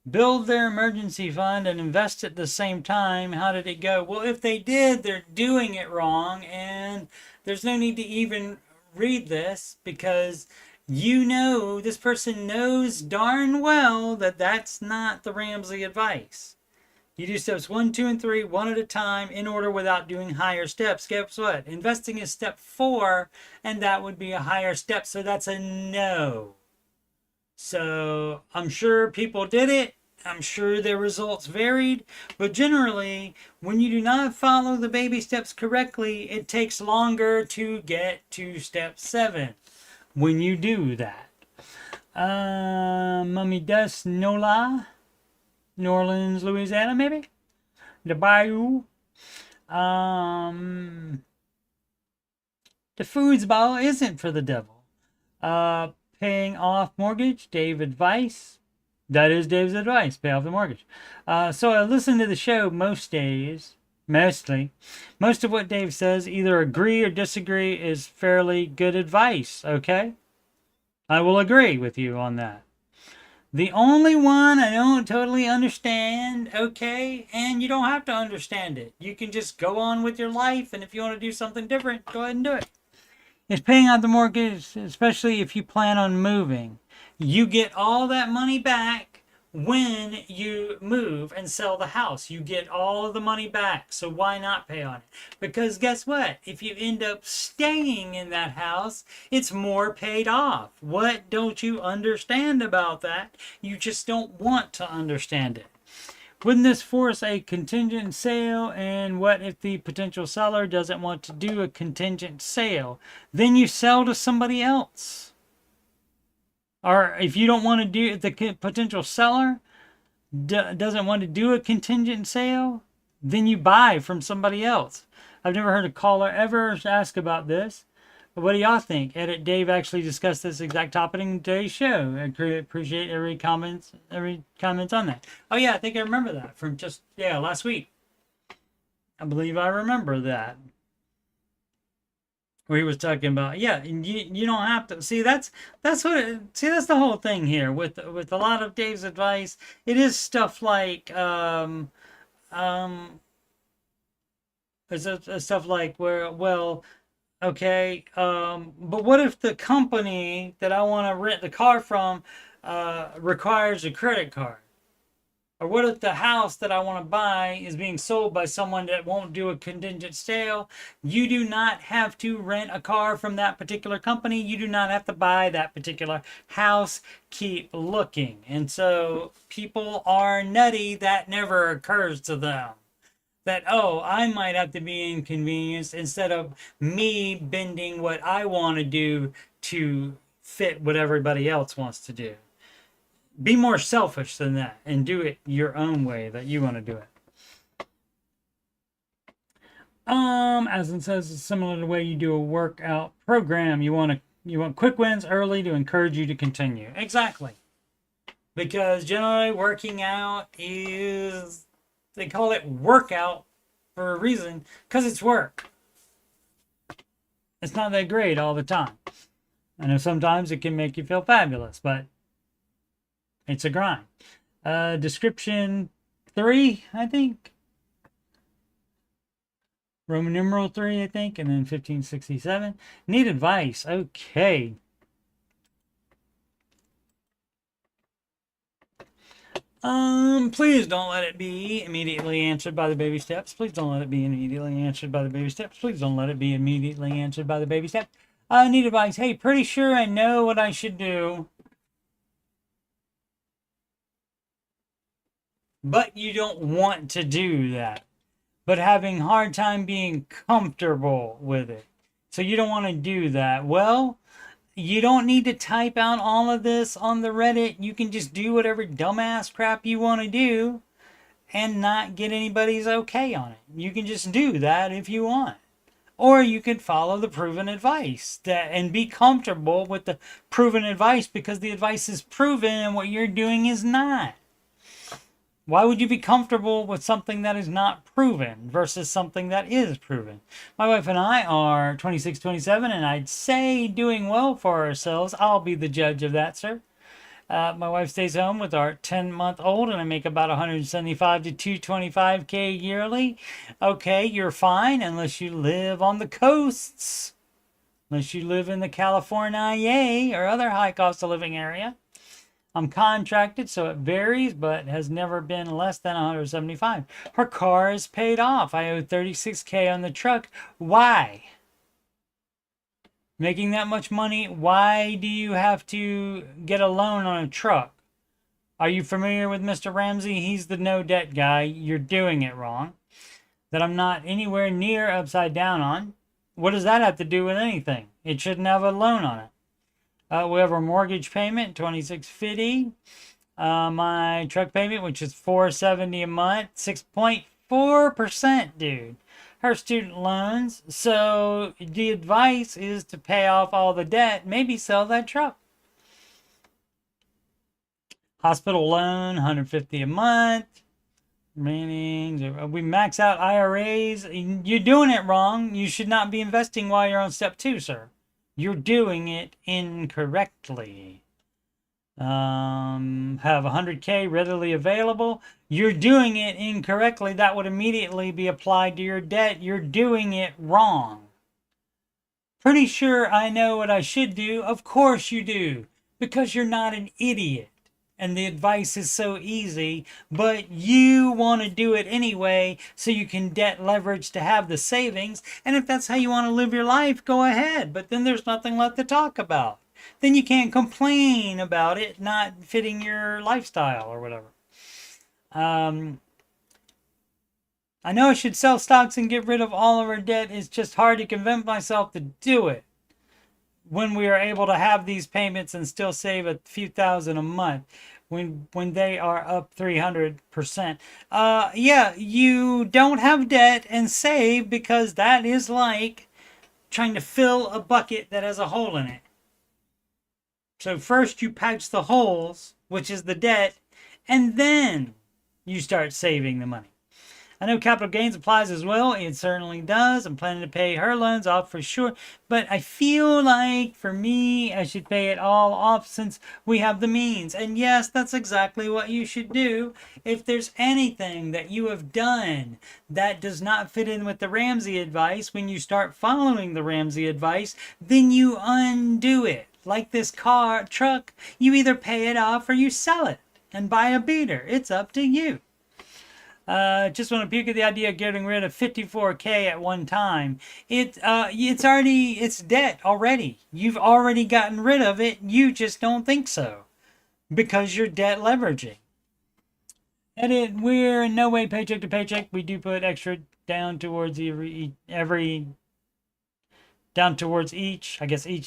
build their emergency fund and invest at the same time? How did it go? Well, if they did, they're doing it wrong, and there's no need to even read this because this person knows darn well that that's not the Ramsey advice. You do steps 1, 2, and 3 one at a time in order without doing higher steps. Guess what? Investing is step 4, and that would be a higher step, so that's a no. So I'm sure people did it. I'm sure their results varied. But generally, when you do not follow the baby steps correctly, it takes longer to get to step 7 when you do that. Mummy Des Nola, New Orleans, Louisiana, maybe? The Bayou. The foosball isn't for the devil. Paying off mortgage, Dave advice. That is Dave's advice, pay off the mortgage. So I listen to the show most days, mostly. Most of what Dave says, either agree or disagree, is fairly good advice, okay? I will agree with you on that. The only one I don't totally understand, okay, and you don't have to understand it. You can just go on with your life, and if you want to do something different, go ahead and do it. It's paying out the mortgage, especially if you plan on moving. You get all that money back when you move and sell the house. You get all of the money back, so why not pay on it? Because guess what? If you end up staying in that house, it's more paid off. What don't you understand about that? You just don't want to understand it. Wouldn't this force a contingent sale? And what if the potential seller doesn't want to do a contingent sale? Then you sell to somebody else. Or if you don't want to do, if the potential seller doesn't want to do a contingent sale, then you buy from somebody else. I've never heard a caller ever ask about this. But what do y'all think? Edit Dave actually discussed this exact topic in today's show. I appreciate every comment on that. Oh yeah, I think I remember that from just last week. I believe I remember that. Where he was talking about, and you don't have to see that's the whole thing here with a lot of Dave's advice. It is stuff like stuff like but what if the company that I want to rent the car from requires a credit card? Or what if the house that I want to buy is being sold by someone that won't do a contingent sale? You do not have to rent a car from that particular company. You do not have to buy that particular house. Keep looking. And so people are nutty. That never occurs to them. That, I might have to be inconvenienced instead of me bending what I want to do to fit what everybody else wants to do. Be more selfish than that and do it your own way that you want to do it. As it says, it's similar to the way you do a workout program. You want quick wins early to encourage you to continue. Exactly. Because generally working out is, they call it workout for a reason, because it's work. It's not that great all the time. I know sometimes it can make you feel fabulous, but it's a grind. Description 3, I think. Roman numeral 3, I think, and then 1567. Need advice. Okay. Please don't let it be immediately answered by the baby steps. Please don't let it be immediately answered by the baby steps. Please don't let it be immediately answered by the baby steps. Need advice. Hey, pretty sure I know what I should do. But you don't want to do that. But having a hard time being comfortable with it. So you don't want to do that. Well, you don't need to type out all of this on the Reddit. You can just do whatever dumbass crap you want to do and not get anybody's okay on it. You can just do that if you want. Or you could follow the proven advice and be comfortable with the proven advice because the advice is proven and what you're doing is not. Why would you be comfortable with something that is not proven versus something that is proven? My wife and I are 26, 27, and I'd say doing well for ourselves. I'll be the judge of that, sir. My wife stays home with our 10-month-old, and I make about 175 to 225K yearly. Okay, you're fine unless you live on the coasts. Unless you live in the California or other high cost of living area. I'm contracted, so it varies, but has never been less than 175. Her car is paid off. I owe 36K on the truck. Why? Making that much money, why do you have to get a loan on a truck? Are you familiar with Mr. Ramsey? He's the no debt guy. You're doing it wrong. That I'm not anywhere near upside down on. What does that have to do with anything? It shouldn't have a loan on it. We have our mortgage payment, $2,650. My truck payment, which is $470 a month, 6.4%, dude. Her student loans. So the advice is to pay off all the debt. Maybe sell that truck. Hospital loan, $150 a month. Remaining, we max out IRAs. You're doing it wrong. You should not be investing while you're on step 2, sir. You're doing it incorrectly. Have 100K readily available. You're doing it incorrectly. That would immediately be applied to your debt. You're doing it wrong. Pretty sure I know what I should do. Of course you do. Because you're not an idiot. And the advice is so easy, but you want to do it anyway so you can debt leverage to have the savings. And if that's how you want to live your life, go ahead. But then there's nothing left to talk about. Then you can't complain about it not fitting your lifestyle or whatever. I know I should sell stocks and get rid of all of our debt. It's just hard to convince myself to do it when we are able to have these payments and still save a few thousand a month when they are up 300%. Yeah, you don't have debt and save because that is like trying to fill a bucket that has a hole in it. So first you patch the holes, which is the debt, and then you start saving the money. I know capital gains applies as well. It certainly does. I'm planning to pay her loans off for sure. But I feel like, for me, I should pay it all off since we have the means. And yes, that's exactly what you should do. If there's anything that you have done that does not fit in with the Ramsey advice, when you start following the Ramsey advice, then you undo it. Like this truck, you either pay it off or you sell it and buy a beater. It's up to you. Just want to puke at the idea of getting rid of 54K at one time. It's debt already. You've already gotten rid of it. You just don't think so because you're debt leveraging. Edit, we're in no way paycheck to paycheck. We do put extra down towards each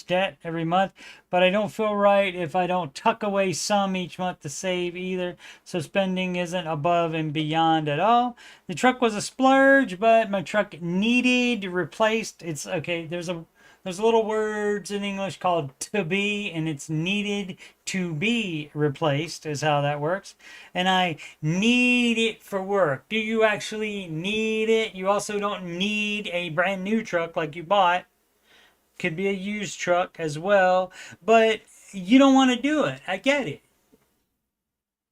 debt every month, but I don't feel right if I don't tuck away some each month to save either, so spending isn't above and beyond at all. The truck was a splurge, but my truck needed replaced. It's okay, there's little words in English called to be, and it's needed to be replaced is how that works. And I need it for work. Do you actually need it? You also don't need a brand new truck like you bought. Could be a used truck as well, but you don't want to do it. I get it.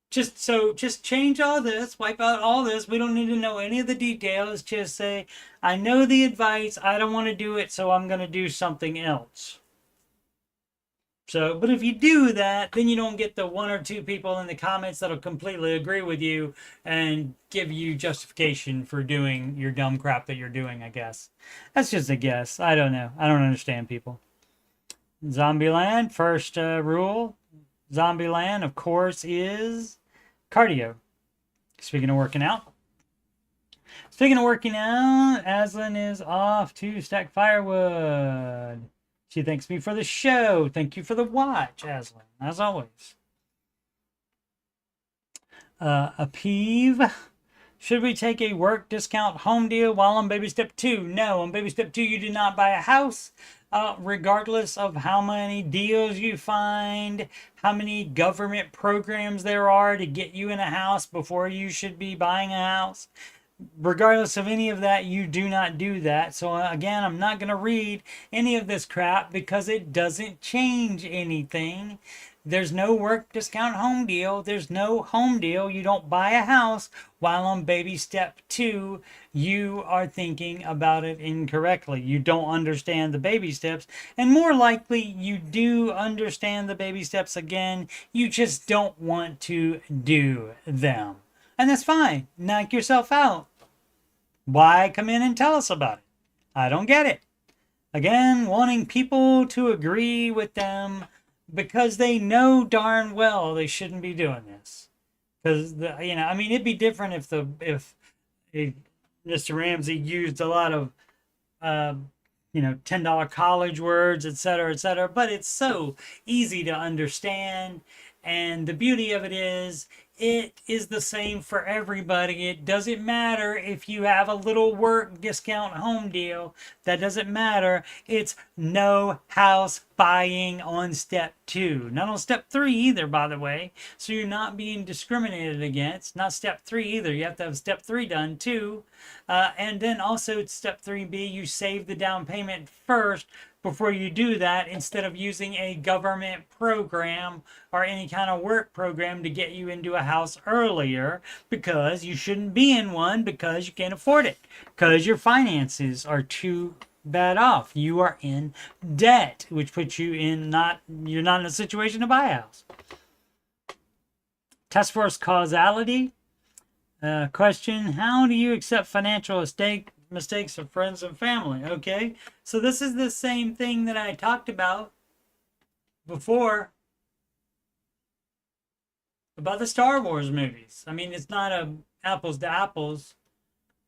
Just change all this, wipe out all this. We don't need to know any of the details. Just say, I know the advice. I don't want to do it, so I'm going to do something else. So, but if you do that, then you don't get the 1 or 2 people in the comments that'll completely agree with you and give you justification for doing your dumb crap that you're doing, I guess. That's just a guess. I don't know. I don't understand people. Zombieland, first rule. Zombieland, of course, is cardio. Speaking of working out. Aslan is off to stack firewood. She thanks me for the show. Thank you for the watch, Aslan, as always. A peeve. Should we take a work discount home deal while on baby step 2? No, on baby step 2, you do not buy a house. Regardless of how many deals you find, how many government programs there are to get you in a house before you should be buying a house. Regardless of any of that, you do not do that. So again, I'm not going to read any of this crap because it doesn't change anything. There's no work discount home deal. There's no home deal. You don't buy a house while on baby step 2. You are thinking about it incorrectly. You don't understand the baby steps. And more likely, you do understand the baby steps again. You just don't want to do them. And that's fine. Knock yourself out. Why come in and tell us about it? I don't get it. Again, wanting people to agree with them because they know darn well they shouldn't be doing this. Because I mean, it'd be different if Mr. Ramsey used a lot of $10 college words, etc., etc. But it's so easy to understand, and the beauty of it is the same for everybody. It doesn't matter if you have a little work discount home deal. That doesn't matter. It's no house buying on step 2. Not on step 3 either, by the way. So you're not being discriminated against. Not step 3 either. You have to have step 3 done too. And then also it's step 3B, you save the down payment first before you do that, instead of using a government program or any kind of work program to get you into a house earlier, because you shouldn't be in one because you can't afford it, because your finances are too bad off. You are in debt, which puts you in you're not in a situation to buy a house. Task force causality. Question: how do you accept financial mistakes of friends and family? Okay, so this is the same thing that I talked about before about the Star Wars movies. I mean, it's not a apples to apples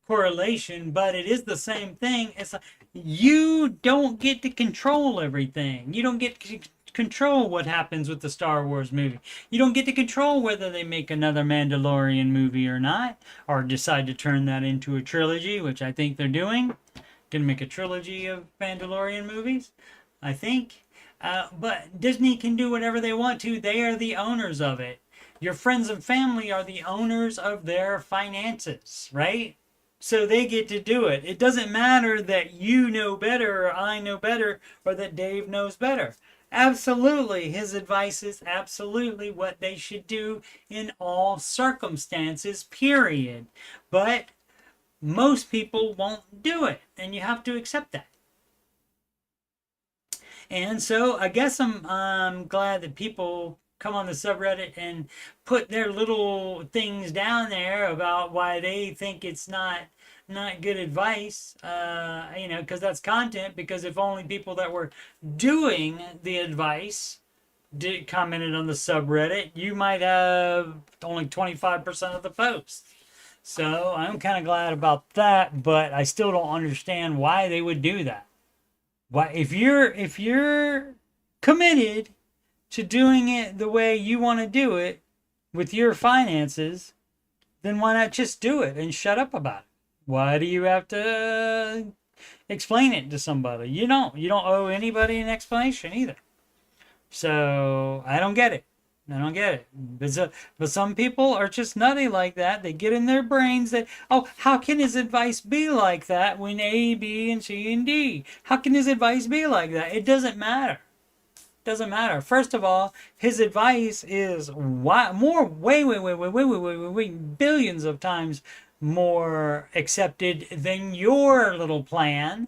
correlation, but it is the same thing. It's like, you don't get to control everything. You don't get to control what happens with the Star Wars movie. You don't get to control whether they make another Mandalorian movie or not, or decide to turn that into a trilogy, which I think they're doing. Gonna make a trilogy of Mandalorian movies, I think. But Disney can do whatever they want to. They are the owners of it. Your friends and family are the owners of their finances, right? So they get to do it. It doesn't matter that you know better, or I know better, or that Dave knows better. Absolutely, his advice is absolutely what they should do in all circumstances, period. But most people won't do it, and you have to accept that. And so I guess I'm glad that people come on the subreddit and put their little things down there about why they think it's not good advice, because that's content. Because if only people that were doing the advice commented on the subreddit, you might have only 25% of the posts. So I'm kind of glad about that, but I still don't understand why they would do that. Why, if you're committed to doing it the way you want to do it with your finances, then why not just do it and shut up about it? Why do you have to explain it to somebody? You don't owe anybody an explanation either. So I don't get it. But some people are just nutty like that. They get in their brains that, oh, how can his advice be like that when A, B, and C, and D? How can his advice be like that? It doesn't matter. Doesn't matter. First of all, his advice is way billions of times more accepted than your little plan.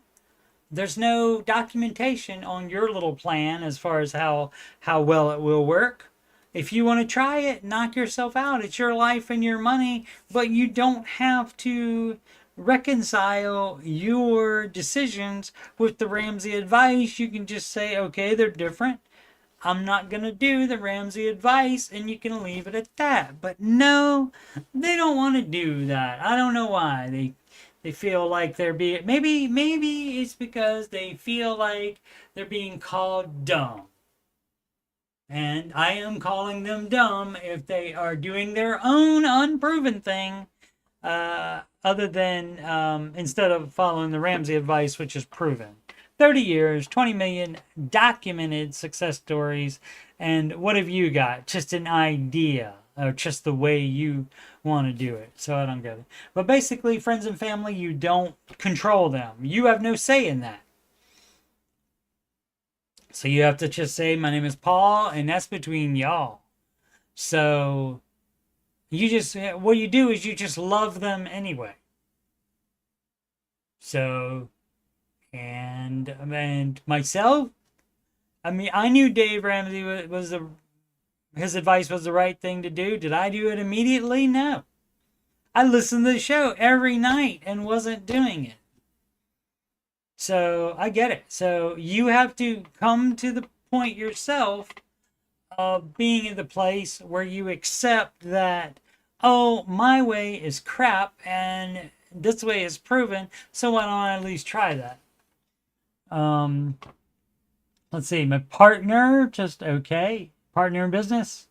There's no documentation on your little plan as far as how well it will work. If you want to try it, knock yourself out. It's your life and your money, but you don't have to reconcile your decisions with the Ramsey advice. You can just say, okay, they're different. I'm not going to do the Ramsey advice, and you can leave it at that. But no, they don't want to do that. I don't know why. They feel like they're being... Maybe it's because they feel like they're being called dumb. And I am calling them dumb if they are doing their own unproven thing other than instead of following the Ramsey advice, which is proven. 30 years, 20 million documented success stories. And what have you got? Just an idea or just the way you want to do it. So I don't get it. But basically, friends and family, you don't control them. You have no say in that. So you have to just say, my name is Paul, and that's between y'all. So you just, what you do is you just love them anyway. So, and myself, I mean, I knew Dave Ramsey was his advice was the right thing to do. Did I do it immediately? No. I listened to the show every night and wasn't doing it. So I get it. So you have to come to the point yourself of being in the place where you accept that, oh, my way is crap and this way is proven, so why don't I at least try that? Let's see, my partner, just okay. Partner in business.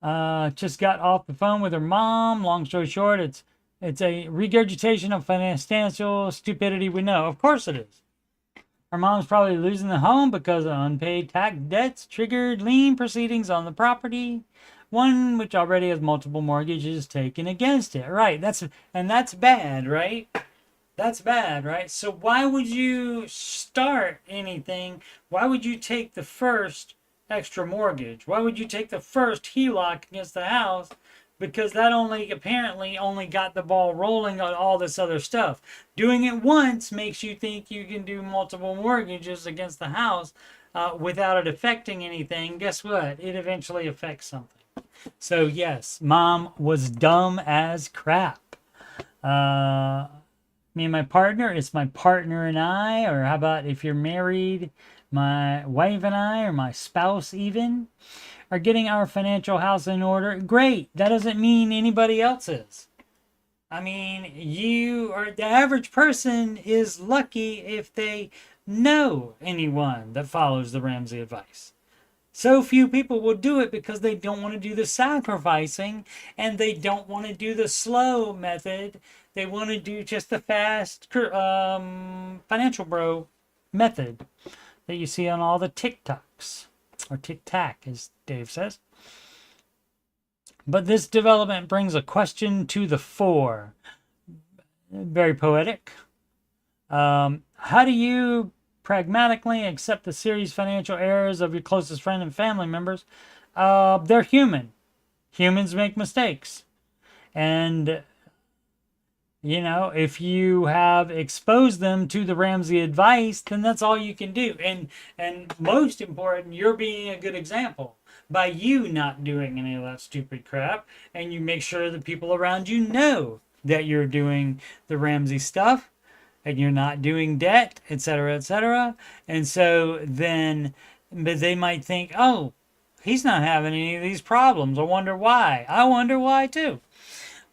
Just got off the phone with her mom. Long story short, it's a regurgitation of financial stupidity we know. Of course it is. Her mom's probably losing the home because of unpaid tax debts triggered lien proceedings on the property, one which already has multiple mortgages taken against it. Right, that's bad, right? That's bad, right? So why would you start anything? Why would you take the first extra mortgage? Why would you take the first HELOC against the house? Because that apparently only got the ball rolling on all this other stuff. Doing it once makes you think you can do multiple mortgages against the house without it affecting anything. Guess what? It eventually affects something. So yes, mom was dumb as crap. Me and my partner, it's my partner and I, or how about if you're married, my wife and I, or my spouse even, are getting our financial house in order. Great. That doesn't mean anybody else is. I mean, the average person is lucky if they know anyone that follows the Ramsey advice. So few people will do it because they don't want to do the sacrificing and they don't want to do the slow method. They want to do just the fast financial bro method that you see on all the TikToks. Or tic-tac, as Dave says. But this development brings a question to the fore. Very poetic. How do you pragmatically accept the serious financial errors of your closest friend and family members? They're human. Humans make mistakes. And, you know, if you have exposed them to the Ramsey advice, then that's all you can do. And most important, you're being a good example by you not doing any of that stupid crap. And you make sure that people around you know that you're doing the Ramsey stuff and you're not doing debt, etc., etc. And so then, but they might think, oh, he's not having any of these problems. I wonder why. I wonder why too.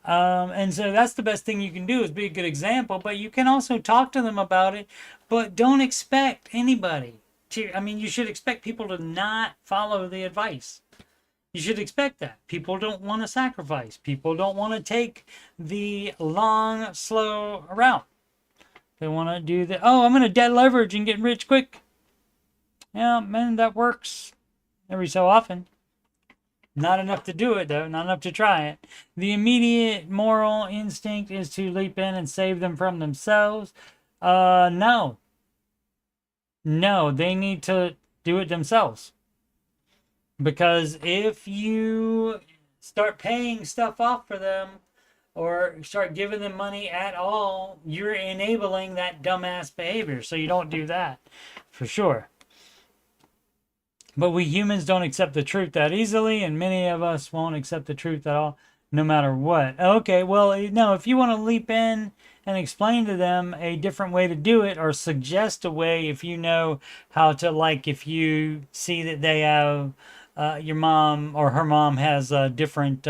And so that's the best thing you can do is be a good example, but you can also talk to them about it, but don't expect anybody to, I mean, you should expect people to not follow the advice. You should expect that. People don't want to sacrifice. People don't want to take the long, slow route. They want to do I'm going to debt leverage and get rich quick. Yeah, man, that works every so often. Not enough to do it, though. Not enough to try it. The immediate moral instinct is to leap in and save them from themselves. No. No, they need to do it themselves. Because if you start paying stuff off for them or start giving them money at all, you're enabling that dumbass behavior. So you don't do that, for sure. But we humans don't accept the truth that easily, and many of us won't accept the truth at all, no matter what. Okay, well, no, if you want to leap in and explain to them a different way to do it, or suggest a way if you know how to, like if you see that they have, your mom or her mom has a different,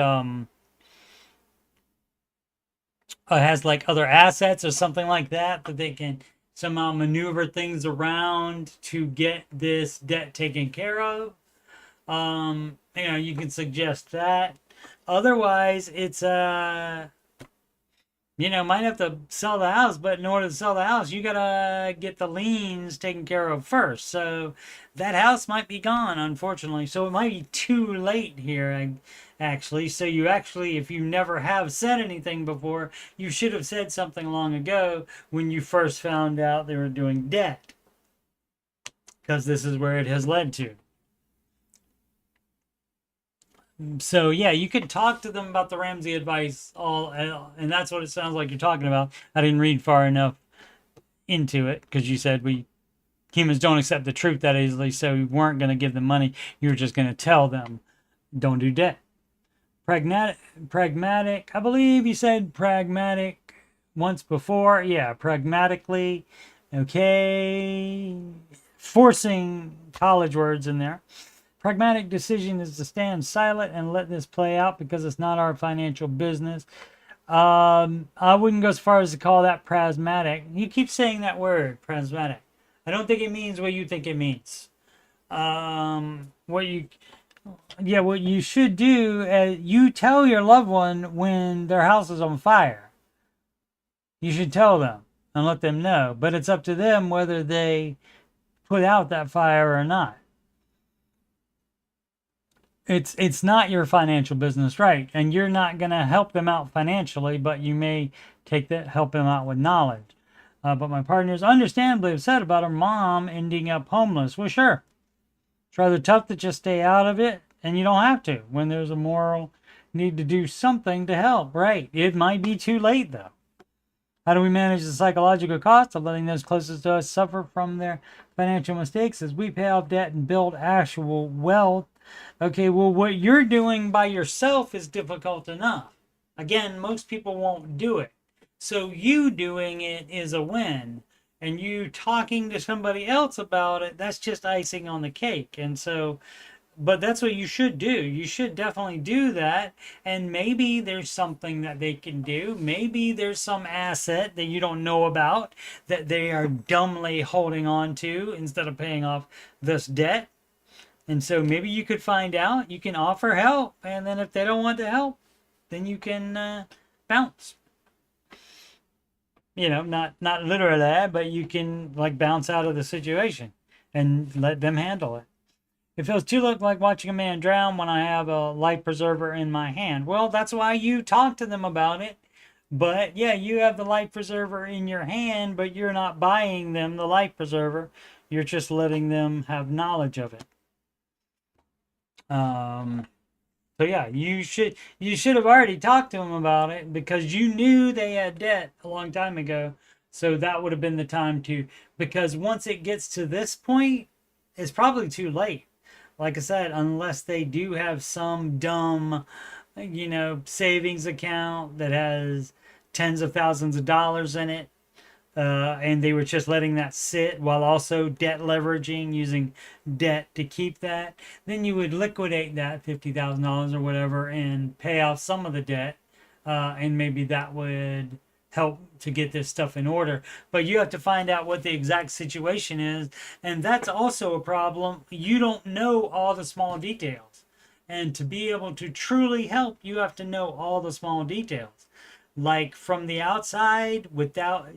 has like other assets or something like that, that they can somehow maneuver things around to get this debt taken care of. You know, you can suggest that. Otherwise, it's might have to sell the house, but in order to sell the house, you gotta get the liens taken care of first. So that house might be gone, unfortunately. So it might be too late here, actually. So you actually, if you never have said anything before, you should have said something long ago when you first found out they were doing debt, because this is where it has led to. So yeah, you can talk to them about the Ramsey advice, and that's what it sounds like you're talking about. I didn't read far enough into it because you said humans don't accept the truth that easily, so you weren't going to give them money. You were just going to tell them, don't do debt. Pragmatic. I believe you said pragmatic once before. Yeah, pragmatically. Okay, forcing college words in there. Pragmatic decision is to stand silent and let this play out because it's not our financial business. I wouldn't go as far as to call that pragmatic. You keep saying that word, pragmatic. I don't think it means what you think it means. What you should do, you tell your loved one when their house is on fire. You should tell them and let them know, but it's up to them whether they put out that fire or not. It's not your financial business, right? And you're not going to help them out financially, but you may help them out with knowledge. But my partner is understandably upset about her mom ending up homeless. Well, sure. It's rather tough to just stay out of it, and you don't have to when there's a moral need to do something to help, right? It might be too late, though. How do we manage the psychological cost of letting those closest to us suffer from their financial mistakes as we pay off debt and build actual wealth? Okay, well, what you're doing by yourself is difficult enough. Again, most people won't do it. So you doing it is a win. And you talking to somebody else about it, that's just icing on the cake. And so, but that's what you should do. You should definitely do that. And maybe there's something that they can do. Maybe there's some asset that you don't know about that they are dumbly holding on to instead of paying off this debt. And so maybe you could find out, you can offer help, and then if they don't want to help, then you can bounce. Not literally, but you can like bounce out of the situation and let them handle it. It feels too like watching a man drown when I have a life preserver in my hand. Well, that's why you talk to them about it. But yeah, you have the life preserver in your hand, but you're not buying them the life preserver. You're just letting them have knowledge of it. So yeah, you should have already talked to them about it because you knew they had debt a long time ago. So that would have been the time because once it gets to this point, it's probably too late. Like I said, unless they do have some dumb, savings account that has tens of thousands of dollars in it. And they were just letting that sit while also debt leveraging, using debt to keep that, then you would liquidate that $50,000 or whatever and pay off some of the debt, and maybe that would help to get this stuff in order. But you have to find out what the exact situation is, and that's also a problem. You don't know all the small details, and to be able to truly help, you have to know all the small details, like from the outside, without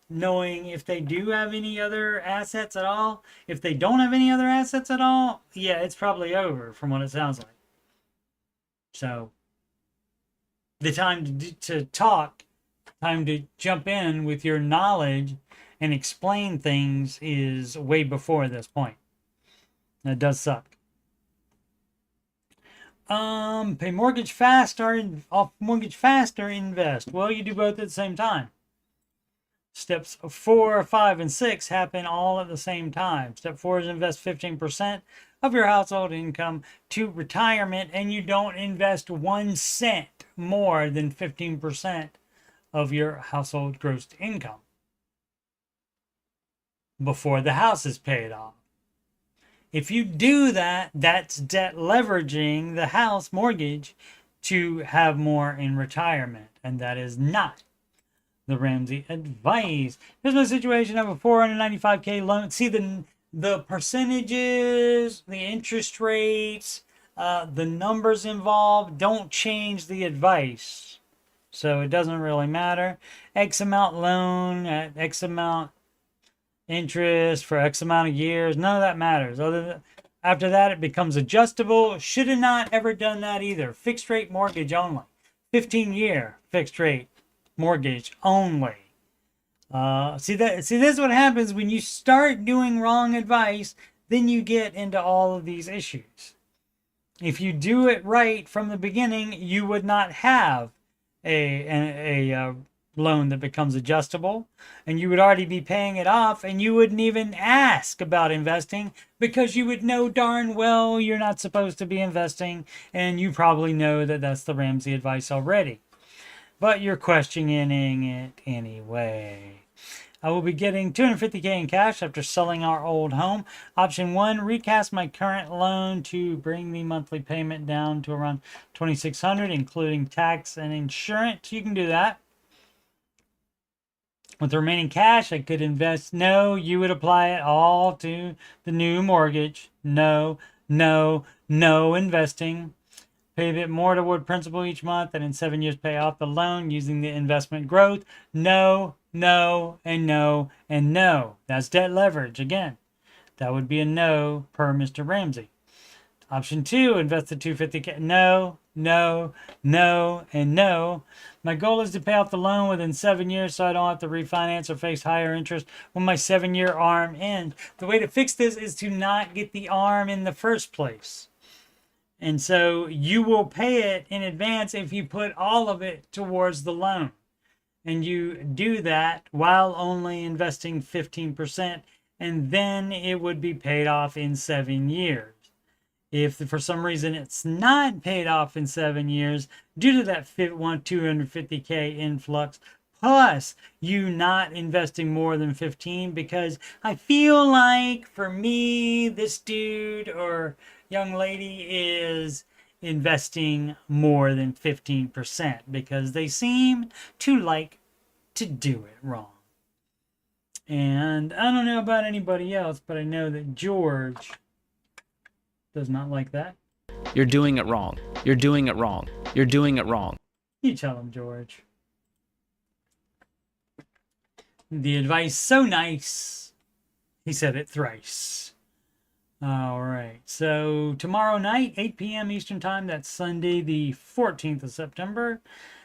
knowing if they do have any other assets at all. If they don't have any other assets at all, yeah, it's probably over from what it sounds like. So the time to talk, time to jump in with your knowledge and explain things is way before this point. That does suck. Pay mortgage fast or off mortgage fast or invest. Well, you do both at the same time. Steps 4, 5, and 6 happen all at the same time. Step 4 is invest 15% of your household income to retirement, and you don't invest 1 cent more than 15% of your household gross income before the house is paid off. If you do that, that's debt leveraging the house mortgage to have more in retirement, and that is not the Ramsey advice. Here's my situation. I have a $495K loan. See the percentages, the interest rates, The numbers involved don't change the advice. So it doesn't really matter. X amount loan at X amount interest for X amount of years. None of that matters. After that, it becomes adjustable. Should have not ever done that either. Fixed rate mortgage only. 15-year fixed rate mortgage only. This is what happens when you start doing wrong advice. Then you get into all of these issues. If you do it right from the beginning, you would not have a loan that becomes adjustable, and you would already be paying it off, and you wouldn't even ask about investing because you would know darn well you're not supposed to be investing, and you probably know that that's the Ramsey advice already. But you're questioning it anyway. I will be getting $250K in cash after selling our old home. Option 1, recast my current loan to bring the monthly payment down to around $2,600, including tax and insurance. You can do that. With the remaining cash, I could invest. No, you would apply it all to the new mortgage. No, no, no investing. Pay a bit more toward principal each month, and in 7 years pay off the loan using the investment growth. No, no, and no, and no. That's debt leverage again. That would be a no per Mr. Ramsey. Option 2, invest the $250K. No, no, no, and no. My goal is to pay off the loan within 7 years so I don't have to refinance or face higher interest when my 7-year arm ends. The way to fix this is to not get the arm in the first place. And so you will pay it in advance if you put all of it towards the loan. And you do that while only investing 15%, and then it would be paid off in 7 years. If for some reason it's not paid off in 7 years due to that $250K influx, plus you not investing more than 15, because I feel like for me, this dude or young lady is investing more than 15% because they seem to like to do it wrong. And I don't know about anybody else, but I know that George does not like that. You're doing it wrong. You're doing it wrong. You're doing it wrong. You tell him, George. The advice so nice, he said it thrice. All right, so tomorrow night, 8 p.m. Eastern Time, that's Sunday the 14th of September.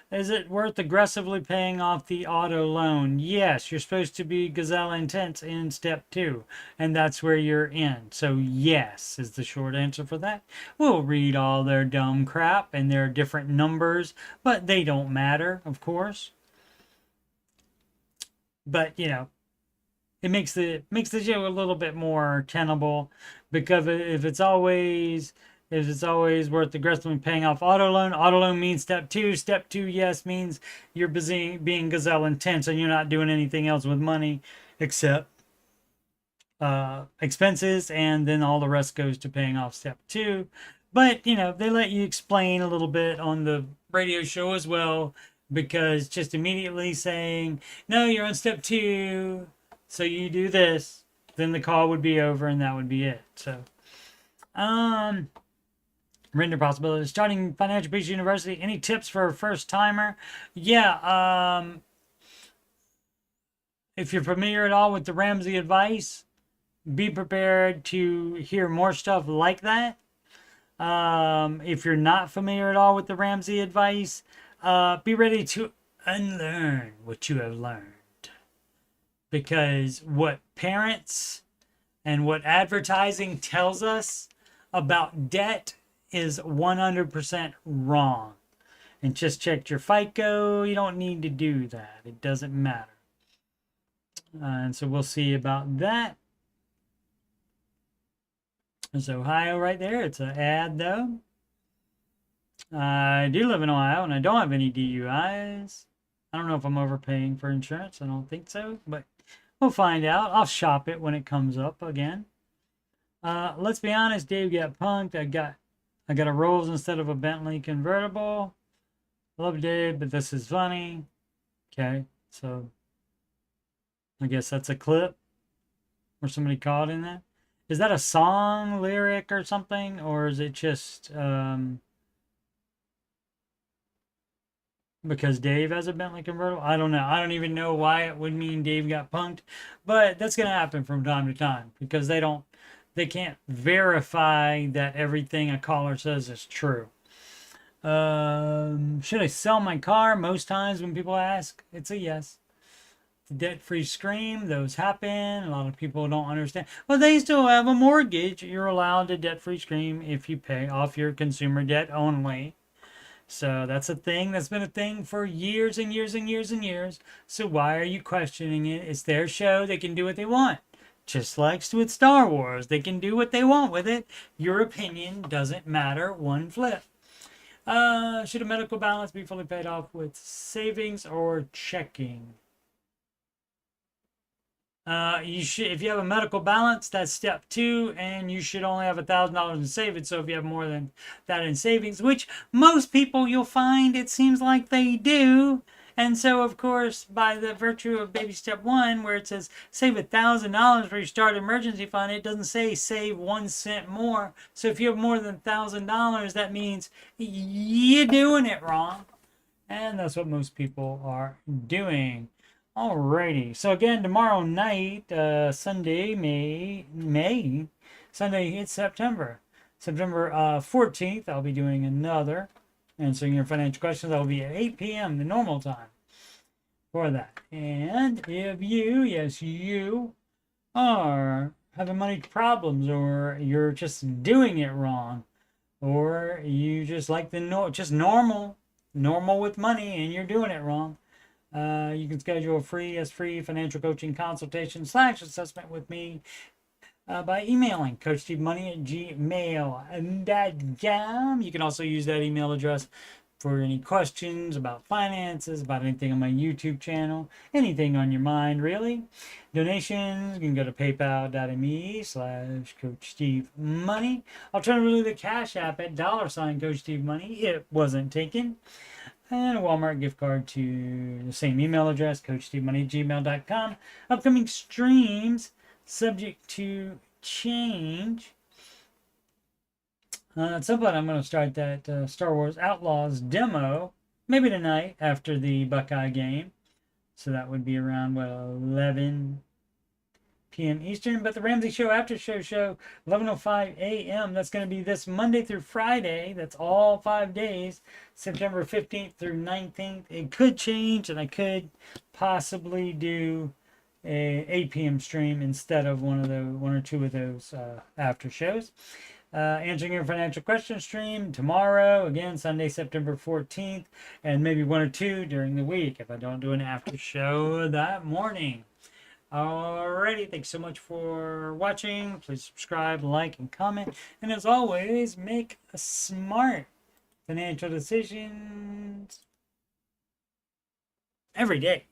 Is it worth aggressively paying off the auto loan? Yes, you're supposed to be gazelle intense in step 2, and that's where you're in. So yes is the short answer for that. We'll read all their dumb crap and their different numbers, but they don't matter, of course. But, you know, it makes the show a little bit more tenable, because if it's always worth aggressively paying off auto loan means step 2. Step 2, yes, means you're busy being gazelle intense and you're not doing anything else with money except expenses, and then all the rest goes to paying off step 2. But, you know, they let you explain a little bit on the radio show as well, because just immediately saying, no, you're on step 2, so you do this, then the call would be over and that would be it. So, render possibilities. Starting Financial Peace University. Any tips for a first timer? Yeah. If you're familiar at all with the Ramsey advice, be prepared to hear more stuff like that. If you're not familiar at all with the Ramsey advice, be ready to unlearn what you have learned. Because what parents and what advertising tells us about debt is 100% wrong. And just check your FICO. You don't need to do that. It doesn't matter. And so we'll see about that. There's Ohio right there. It's an ad, though. I do live in Ohio, and I don't have any DUIs. I don't know if I'm overpaying for insurance. I don't think so, but we'll find out. I'll shop it when it comes up again. Let's be honest, Dave got punked. I got a Rolls instead of a Bentley convertible. Love Dave, but this is funny. Okay, so I guess that's a clip where somebody called in that. Is that a song lyric or something, or is it just because Dave has a Bentley convertible? I don't know. I don't even know why it would mean Dave got punked, but that's gonna happen from time to time because they can't verify that everything a caller says is true. Should I sell my car? Most times when people ask, it's a yes. The debt-free scream, those happen. A lot of people don't understand. Well, they still have a mortgage. You're allowed to debt-free scream if you pay off your consumer debt only. So that's a thing that's been a thing for years and years and years and years. So why are you questioning it? It's their show. They can do what they want. Just like with Star Wars, they can do what they want with it. Your opinion doesn't matter one flip. Should a medical balance be fully paid off with savings or checking? You should, if you have a medical balance, that's step 2, and you should only have $1,000 in savings. So if you have more than that in savings, which most people you'll find it seems like they do, and so of course by the virtue of baby step 1, where it says save $1,000 for your start emergency fund, it doesn't say save 1 cent more. So if you have more than $1,000, that means you're doing it wrong, and that's what most people are doing. Alrighty, so again, tomorrow night, Sunday, Sunday, it's September 14th, I'll be doing another answering your financial questions. I'll be at 8 p.m. the normal time for that. And if you, yes, you are having money problems, or you're just doing it wrong, or you just like just normal with money and you're doing it wrong, you can schedule a free financial coaching consultation / assessment with me by emailing coachstevemoney@gmail.com. You can also use that email address for any questions about finances, about anything on my YouTube channel, anything on your mind, really. Donations, you can go to paypal.me/coachstevemoney. Alternatively, the Cash App at $CoachSteveMoney. It wasn't taken. And a Walmart gift card to the same email address, coachstevemoney@gmail.com. Upcoming streams, subject to change. At some point, I'm going to start that Star Wars Outlaws demo, maybe tonight after the Buckeye game. So that would be around, 11 p.m. Eastern. But the Ramsey Show After Show, 11:05 a.m. That's going to be this Monday through Friday. That's all 5 days, September 15th through 19th. It could change, and I could possibly do a 8 p.m. stream instead of one or two of those after shows. Answering your financial question stream tomorrow, again, Sunday, September 14th, and maybe 1 or 2 during the week if I don't do an after show that morning. Alrighty, thanks so much for watching. Please subscribe, like, and comment. And as always, make a smart financial decisions every day.